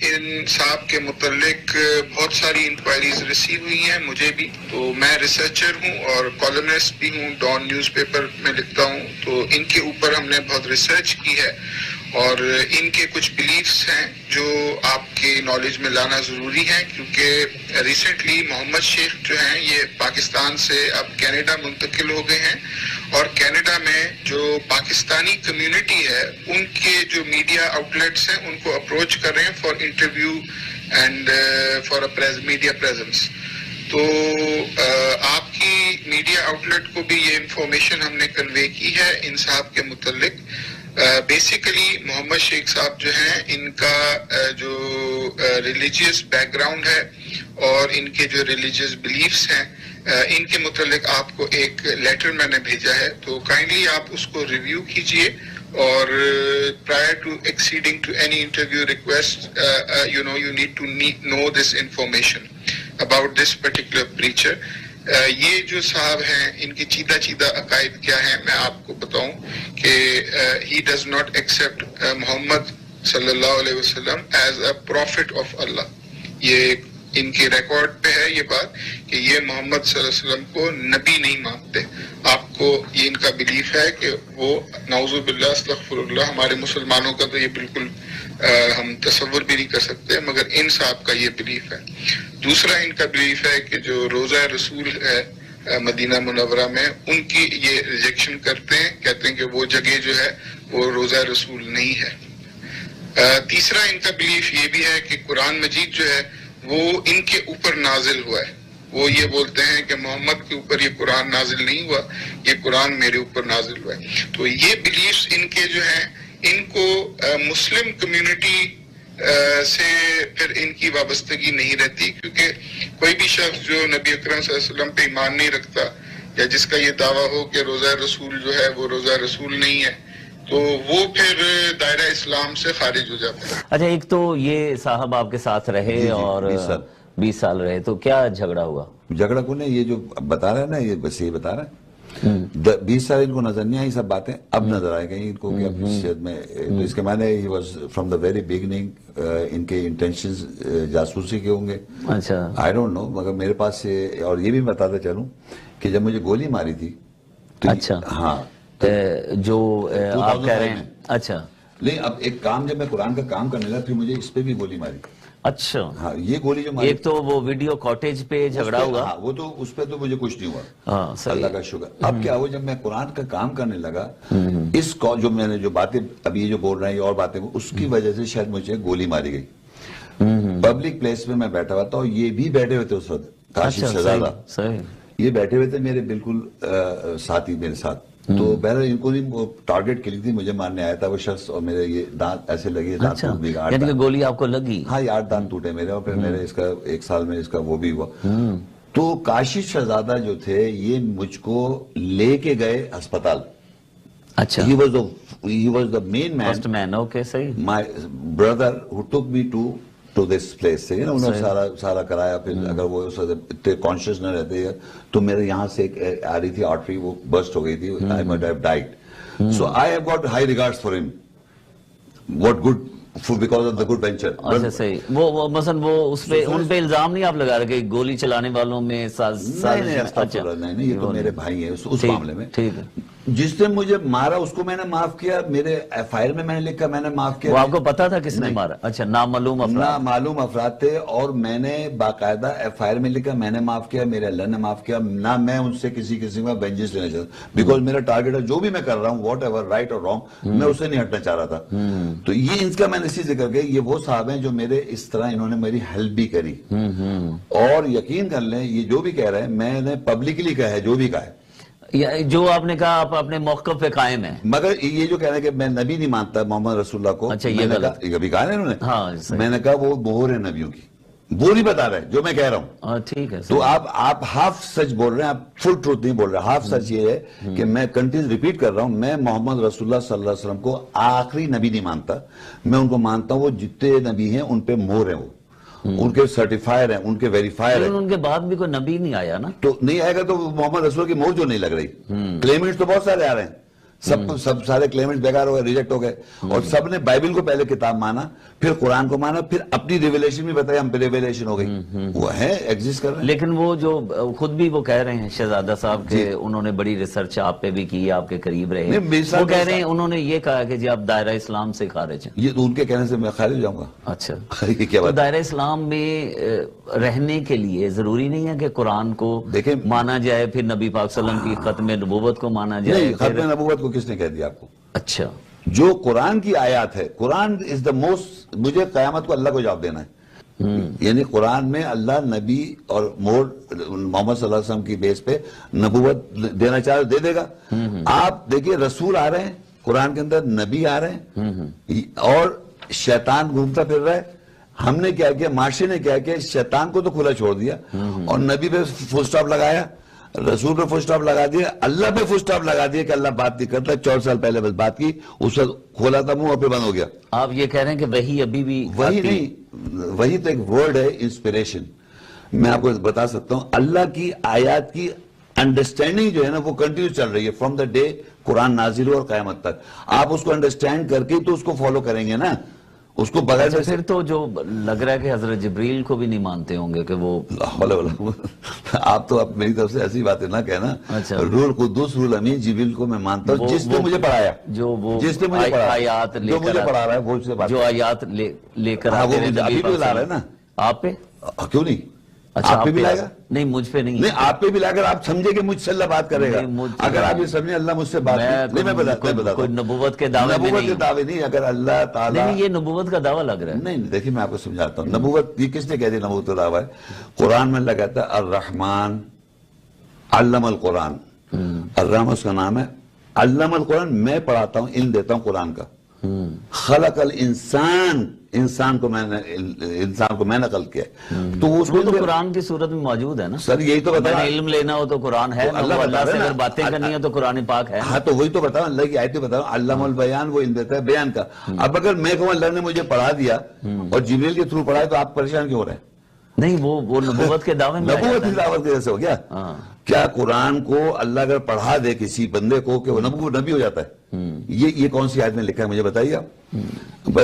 ان صاحب کے متعلق بہت ساری enquiries receive ہوئی ہیں، مجھے بھی. تو میں ریسرچر ہوں اور کالمنسٹ بھی ہوں، ڈان نیوز پیپر میں لکھتا ہوں. تو ان کے اوپر ہم نے بہت ریسرچ کی ہے اور ان کے کچھ بلیفس ہیں جو آپ کے نالج میں لانا ضروری ہے، کیونکہ ریسنٹلی محمد شیخ جو ہیں یہ پاکستان سے اب کینیڈا منتقل ہو گئے ہیں، اور کینیڈا میں جو پاکستانی کمیونٹی ہے ان کے جو میڈیا آؤٹلیٹس ہیں ان کو اپروچ کر رہے ہیں for interview and for media presence. تو آپ کی میڈیا آؤٹلیٹ کو بھی یہ انفارمیشن ہم نے کنوے کی ہے ان صاحب کے متعلق. بیسیکلی محمد شیخ صاحب جو ہیں ان کا جو ریلیجیس بیک گراؤنڈ ہے اور ان کے جو ریلیجیس بلیفس ہیں ان کے متعلق آپ کو ایک لیٹر میں نے بھیجا ہے. تو کائنڈلی آپ اس کو ریویو کیجئے اور prior to acceding to any interview request, you need to know this information about this particular preacher. یہ جو صاحب ہیں ان کی چیدہ عقائد کیا ہیں میں آپ کو بتاؤں کہ he does not accept محمد صلی اللہ علیہ وسلم as a prophet of Allah. یہ ان کے ریکارڈ پہ ہے یہ بات کہ یہ محمد صلی اللہ علیہ وسلم کو نبی نہیں مانتے. آپ کو یہ ان کا بلیف ہے کہ وہ نعوذ باللہ استغفر اللہ، ہمارے مسلمانوں کا تو یہ بالکل ہم تصور بھی نہیں کر سکتے، مگر ان صاحب کا یہ بلیف ہے. دوسرا ان کا بلیف ہے کہ جو روزہ رسول ہے مدینہ منورہ میں ان کی یہ ریجیکشن کرتے ہیں، کہتے ہیں کہ وہ جگہ جو ہے وہ روزہ رسول نہیں ہے. تیسرا ان کا بلیف یہ بھی ہے کہ قرآن مجید جو ہے وہ ان کے اوپر نازل ہوا ہے. وہ یہ بولتے ہیں کہ محمد کے اوپر یہ قرآن نازل نہیں ہوا، یہ قرآن میرے اوپر نازل ہوا ہے. تو یہ بلیفز ان کے جو ہیں ان کو مسلم کمیونٹی سے پھر ان کی وابستگی نہیں رہتی، کیونکہ کوئی بھی شخص جو نبی اکرم صلی اللہ علیہ وسلم پہ ایمان نہیں رکھتا یا جس کا یہ دعویٰ ہو کہ روزہ رسول جو ہے وہ روزہ رسول نہیں ہے تو وہ پھر دائرہ اسلام سے خارج ہو جاتا ہے. اچھا، ایک تو یہ صاحب آپ کے ساتھ رہے اور 20 سال رہے، تو کیا جھگڑا ہوا؟ جھگڑا کو نہیں، یہ جو بتا رہا ہے نا یہ بس یہ بتا رہا ہے 20 سال ان کو نظر نہیں آئی سب باتیں، اب نظر آئے گئی ان کو کہ اپنی صحت میں. تو اس کے معنی he was from the very beginning ان کے انٹینشنز جاسوسی کے ہوں گے. اچھا، آئی ڈونٹ نو، مگر میرے پاس سے اور یہ بھی بتاتا چلوں کہ جب مجھے گولی ماری تھی. اچھا، ہاں، جو آپ کہہ رہے ہیں. اچھا، نہیں اب ایک کام جب میں قرآن کا کام کرنے لگا پھر مجھے اس پہ بھی گولی ماری. اچھا ہاں یہ گولی جو ایک تو وہ ویڈیو کاٹیج پہ جھگڑا ہوا، ہاں وہ تو اس پہ تو مجھے کچھ نہیں ہوا، ہاں صحیح، اللہ کا شکر۔ اب کیا ہوا جب میں قرآن کا کام کرنے لگا، اس جو میں نے جو باتیں اب یہ جو بول رہے ہیں یہ اور باتیں، اس کی وجہ سے شاید مجھے گولی ماری گئی۔ پبلک پلیس میں بیٹھا ہوا تھا اور یہ بھی بیٹھے ہوئے تھے اس وقت، کاشف شہزادہ صحیح، یہ بیٹھے ہوئے تھے میرے بالکل ساتھی میرے ساتھ، تو بہرحال ان کو نہیں ٹارگٹ کے لیے تھی، مجھے مارنے آیا تھا وہ شخص، اور میرے یہ دانت ایسے لگے، دانت ٹوٹ بھی گئے، یعنی کہ گولی آپ کو لگی؟ ہاں 8 دانت ٹوٹے میرے، اور پھر میرے اس کا 1 سال میں اس کا وہ بھی ہوا۔ تو کاشف شہزادہ جو تھے یہ مجھ کو لے کے گئے ہسپتال، اچھا he was the main man, first man, okay صحیح، my brother who took me to this place سے، انہوں نے سارا کرایا، پھر اگر وہ اتنے کانشیس نہ رہتے تو میرے یہاں سے ایک آ رہی تھی آرٹری، وہ برسٹ ہو گئی تھی، I might have died. So I have got high regards for him. What good, because of the good venture. اچھا صحیح، وہ مثلا وہ اس پہ ان پہ الزام نہیں آپ لگا رہے کہ گولی چلانے والوں میں نہیں، یہ تو میرے بھائی ہیں اس معاملے میں، ٹھیک ہے، جس نے مجھے مارا اس کو میں نے معاف کیا، میرے ایف آئی آر میں نے لکھا میں نے معاف کیا۔ وہ آپ کو پتا تھا کس نے مارا؟ اچھا نامعلوم افراد، نامعلوم افراد تھے، اور میں نے باقاعدہ ایف آئی آر میں لکھا میں نے معاف کیا، میرے اللہ نے معاف کیا، نہ میں ان سے کسی قسم کا وینجنس لینا چاہتا، بیکاز میرا ٹارگیٹ ہے جو بھی میں کر رہا ہوں واٹ ایور رائٹ اور رانگ، میں اسے نہیں ہٹنا چاہ رہا تھا۔ تو یہ ان کا میں نے اسی ذکر کیا، یہ وہ صاحب ہیں جو میرے اس طرح انہوں نے میری ہیلپ بھی کری، اور یقین کر لیں یہ جو بھی کہہ رہے ہیں میں نے پبلکلی کہا ہے، جو بھی کہا ہے، جو آپ نے کہا آپ اپنے موقف پہ قائم ہیں، مگر یہ جو کہہ رہے ہیں کہ میں نبی نہیں مانتا محمد رسول اللہ کو، اچھا یہ غلط، کبھی کہا نا انہوں نے، ہاں میں نے کہا وہ مہر ہے نبیوں کی، وہ نہیں بتا رہے جو میں کہہ رہا ہوں، ٹھیک ہے، تو آپ ہاف سچ بول رہے ہیں، آپ فل ٹروتھ نہیں بول رہے، ہاف سچ یہ ہے کہ میں کنٹینیوس ریپیٹ کر رہا ہوں، میں محمد رسول اللہ صلی اللہ علیہ وسلم کو آخری نبی نہیں مانتا، میں ان کو مانتا ہوں وہ جتنے نبی ہیں ان پہ مہر ہیں، وہ ان کے سرٹیفائر ہیں، ان کے ویریفائر ہیں، ان کے بعد بھی کوئی نبی نہیں آیا نا، تو نہیں آئے گا تو محمد رسول کی مہر جو نہیں لگ رہی، کلیمنٹس تو بہت سارے آ رہے ہیں، سب سارے کلیمنٹس بیکار ہو گئے، ریجیکٹ ہو گئے، اور سب نے بائبل کو پہلے کتاب مانا، پھر قرآن کو مانا، پھر اپنی ریویلیشن بھی بتایا، ہم پہ ریویلیشن ہو گئی، وہ ہے ایگزسٹ کر رہے ہیں۔ لیکن وہ جو خود بھی وہ کہہ رہے ہیں شہزادہ صاحب کہ انہوں نے بڑی ریسرچ آپ پہ بھی کی، آپ کے قریب رہے، وہ کہہ رہے ہیں انہوں نے یہ کہا کہ جی آپ دائرہ اسلام سے خارج ہیں، یہ تو ان کے کہنے سے میں خارج ہو جاؤں گا۔ اچھا کیا بات؟ دائرہ اسلام میں رہنے کے لیے ضروری نہیں ہے کہ قرآن کو مانا جائے، پھر نبی پاک صلی اللہ علیہ وسلم کی ختم نبوت کو مانا جائے؟ ختم نبوت کو کس نے کہہ دیا آپ کو؟ اچھا جو قرآن کی آیات ہے، قرآن از دا موسٹ، مجھے قیامت کو اللہ کو جواب دینا ہے، یعنی قرآن میں اللہ نبی اور محمد صلی اللہ علیہ وسلم کی بیس پہ نبوت دینا چاہے دے دے گا۔ آپ دیکھیے رسول آ رہے ہیں قرآن کے اندر، نبی آ رہے ہیں، اور شیطان گھومتا پھر رہا ہے، ہم نے کیا کیا، معاشرے نے کیا کیا، شیطان کو تو کھلا چھوڑ دیا اور نبی پہ فل سٹاپ لگایا، رسول پہ فل سٹاپ لگا دیا، اللہ پہ فل سٹاپ لگا دیا کہ اللہ بات نہیں کرتا، 4 سال پہلے بس بات کی، اس وقت کھولا تھا منہ اور پھر بند ہو گیا۔ آپ یہ کہہ رہے ہیں کہ وہی ابھی بھی وہی نہیں، وہی تو ایک ورڈ ہے انسپریشن، میں آپ کو بتا سکتا ہوں اللہ کی آیات کی انڈرسٹینڈنگ جو ہے نا وہ کنٹینیو چل رہی ہے فرام دا ڈے قرآن نازل ہو اور قیامت تک، آپ اس کو انڈرسٹینڈ کر کے تو اس کو فالو کریں گے نا، اس کو بغیر پھر تو جو لگ رہا ہے کہ حضرت جبریل کو بھی نہیں مانتے ہوں گے کہ وہ، آپ تو اب میری طرف سے ایسی باتیں نہ کہنا، روح قدوس روح امین جبریل کو میں مانتا ہوں، جس نے مجھے پڑھایا، جس نے مجھے پڑھایا، جو مجھے پڑھا رہا ہے وہ سے بات، جو آیات لے کر ابھی بھی لا رہا ہے نا، آپ پہ کیوں نہیں، اچھا آپ پہ بھی لائے گا؟ نہیں مجھ پہ نہیں، نہیں آپ پہ بھی لا کر آپ سمجھے کہ مجھ سے اللہ بات کرے گا، اگر آپ یہ سمجھیں اللہ مجھ سے بات نہیں، میں بتاتا ہوں نبوت کے دعوے میں نبوت کے دعوے نہیں، اگر اللہ تعالیٰ، نہیں یہ نبوت کا دعویٰ لگ رہا ہے، نہیں دیکھیں میں آپ کو سمجھاتا ہوں، نبوت یہ کس نے کہہ دی نبوت کا دعویٰ ہے؟ قرآن میں اللہ کہتا ہے الرحمن علم القرآن، الرحمن اس کا نام ہے، علم القرآن، میں پڑھاتا ہوں، علم دیتا ہوں قرآن کا، خلق الانسان، انسان کو میں نقل کیا، تو اس کو تو قرآن کی صورت میں موجود ہے نا سر، یہی تو بتا رہا، علم لینا ہو تو قرآن ہے، اللہ سے اگر باتیں کرنی ہے تو قرآن پاک ہے، ہاں تو وہی تو بتا، اللہ کی آیتیں بتا رہا ہوں، علم البیان وہ علم دیتا ہے بیان کا۔ اب اگر میں کہوں اللہ نے مجھے پڑھا دیا اور جبریل کے تھرو پڑھایا تو آپ پریشان کیوں ہو رہے ہیں؟ نہیں وہ نبوت کے دعوے میں، نبوت کی دعوت کی وجہ سے ہو گیا، کیا قرآن کو اللہ اگر پڑھا دے کسی بندے کو کہ وہ نبی ہو جاتا ہے؟ یہ کون سی آیت میں لکھا ہے مجھے بتائیے آپ،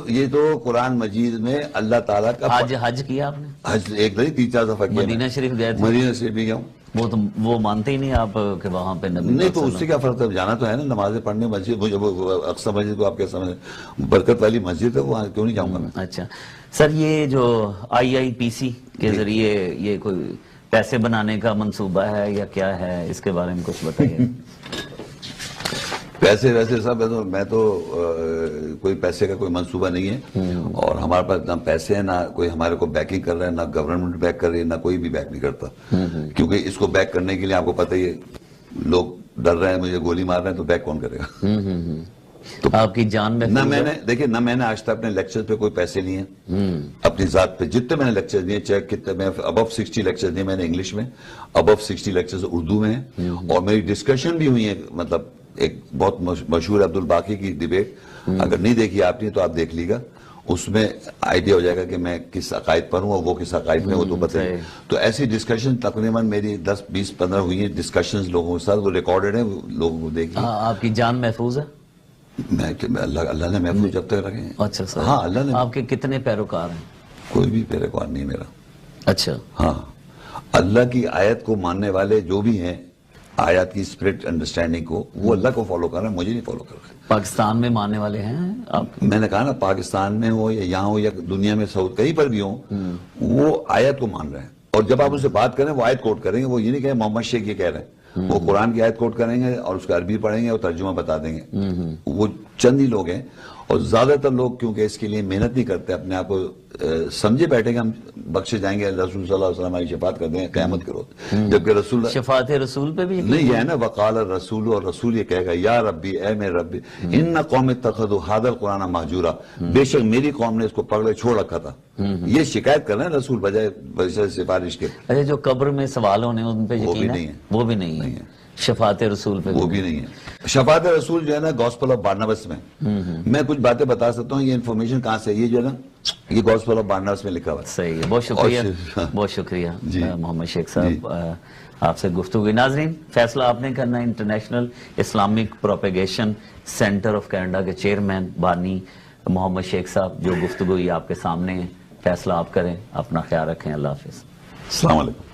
یہ تو قرآن مجید میں اللہ تعالیٰ کا حج کیا آپ نے؟ حج ایک نہیں 3-4 دفعہ کیا، مدینہ شریف گئے تھے؟ مدینہ شریف بھی گیا ہوں، وہ مانتے ہی نہیں آپ کہ وہاں پہ نبی نہیں پاک تو صلی اس سے کیا فرق ہے، جانا تو ہے نا نمازیں پڑھنے مسجد، مجھے اقصی مسجد کو آپ کیا سمجھ، برکت والی مسجد ہے، وہاں کیوں نہیں جاؤں گا میں؟ اچھا سر، یہ جو IIPC کے ذریعے یہ کوئی پیسے بنانے کا منصوبہ ہے یا کیا ہے، اس کے بارے میں کچھ بتائیے۔ پیسے ویسے سب میں تو کوئی پیسے کا کوئی منصوبہ نہیں ہے، اور ہمارے پاس نہ پیسے ہیں، نہ کوئی ہمارے کو بیکنگ کر رہا ہے، نہ گورنمنٹ بیک کر رہی ہے، نہ کوئی بھی بیک نہیں کرتا، کیونکہ اس کو بیک کرنے کے لیے آپ کو پتہ ہی ہے لوگ ڈر رہے ہیں مجھے گولی مار رہے ہیں، تو بیک کون کرے گا؟ آپ کی جان میں نہ میں نے دیکھیں، نہ میں نے آج تک اپنے لیکچر پہ کوئی پیسے لیے ہیں اپنی ذات پہ، جتنے میں نے لیکچر دیے، چاہے کتنے، میں ابو 60 لیکچر دیے میں نے انگلش میں، ابو 60 لیکچر اردو میں ہیں، اور میری ڈسکشن بھی ہوئی ہے، مطلب ایک بہت مشہور عبد الباقی کی ڈیبیٹ، اگر نہیں دیکھی آپ نے تو آپ دیکھ لیگا، اس میں آئیڈیا ہو جائے گا کہ میں کس عقائد پر ہوں اور وہ کس عقائد میں، وہ تو پتہ ہے۔ تو ایسی ڈسکشن تقریباً میری 10 20 15 ہوئی ہیں ڈسکشنز لوگوں کے ساتھ، وہ ریکارڈڈ ہیں، لوگوں کو دیکھیے۔ آپ کی جان محفوظ ہے؟ اللہ نے محفوظ جب تک رکھے ہیں۔ اچھا سر، ہاں اللہ نے، آپ کے کتنے پیروکار ہیں؟ کوئی بھی پیروکار نہیں میرا۔ اچھا، ہاں، اللہ کی آیت کو ماننے والے جو بھی ہیں، آیات کی اسپرٹ انڈرسٹینڈنگ کو، وہ اللہ کو فالو کر رہے ہیں، مجھے نہیں فالو کر رہے۔ پاکستان میں ماننے والے ہیں آپ؟ میں نے کہا نا، پاکستان میں ہو یا یہاں ہو یا دنیا میں سعود کہیں پر بھی ہوں، وہ آیت کو مان رہے ہیں، اور جب آپ ان سے بات کریں وہ آیت کوٹ کریں گے، وہ یہ نہیں کہ محمد شیخ یہ کہہ رہے ہیں، وہ قرآن کی آیت کوٹ کریں گے اور اس کا عربی پڑھیں گے اور ترجمہ بتا دیں گے۔ وہ چند ہی لوگ ہیں، اور زیادہ تر لوگ کیونکہ اس کے لیے محنت نہیں کرتے، اپنے آپ کو سمجھے بیٹھے کہ ہم بخشے جائیں گے، رسول صلی اللہ علیہ وسلم ہماری شفاعت کر دیں گے قیامت کے روز، جبکہ رسول شفاعت رسول پہ بھی نہیں، یہ ہے نا وقال الرسول، اور رسول یہ کہے گا یا ربی، اے میرے ربی، ان قوم اتخذوا ھذا القرآن مہجورا، بے شک میری قوم نے اس کو پکڑے چھوڑ رکھا تھا۔ یہ شکایت کر رہے ہیں رسول بجائے سفارش کے۔ اچھا، جو قبر میں سوال ہونے ان پہ وہ بھی یقین نہیں ہے؟ ہے۔ وہ بھی نہیں ہے۔ شفاعت رسول پہ وہ بھی نہیں ہے۔ شفاعت رسول جو ہے نا گاسپل آف بارناباس میں، میں کچھ باتیں بتا سکتا ہوں، یہ انفارمیشن کہاں سے ہے، یہ جو ہے نا یہ گاسپل آف بارناباس میں لکھا ہوا ہے۔ صحیح ہے، بہت شکریہ، بہت شکریہ محمد شیخ صاحب، آپ سے گفتگو۔ ناظرین، فیصلہ آپ نے کرنا ہے۔ International Islamic propagation centre of Canada کے چیئرمین بانی محمد شیخ صاحب جو گفتگو آپ کے سامنے ہے، فیصلہ آپ کریں۔ اپنا خیال رکھیں، اللہ حافظ، السلام علیکم۔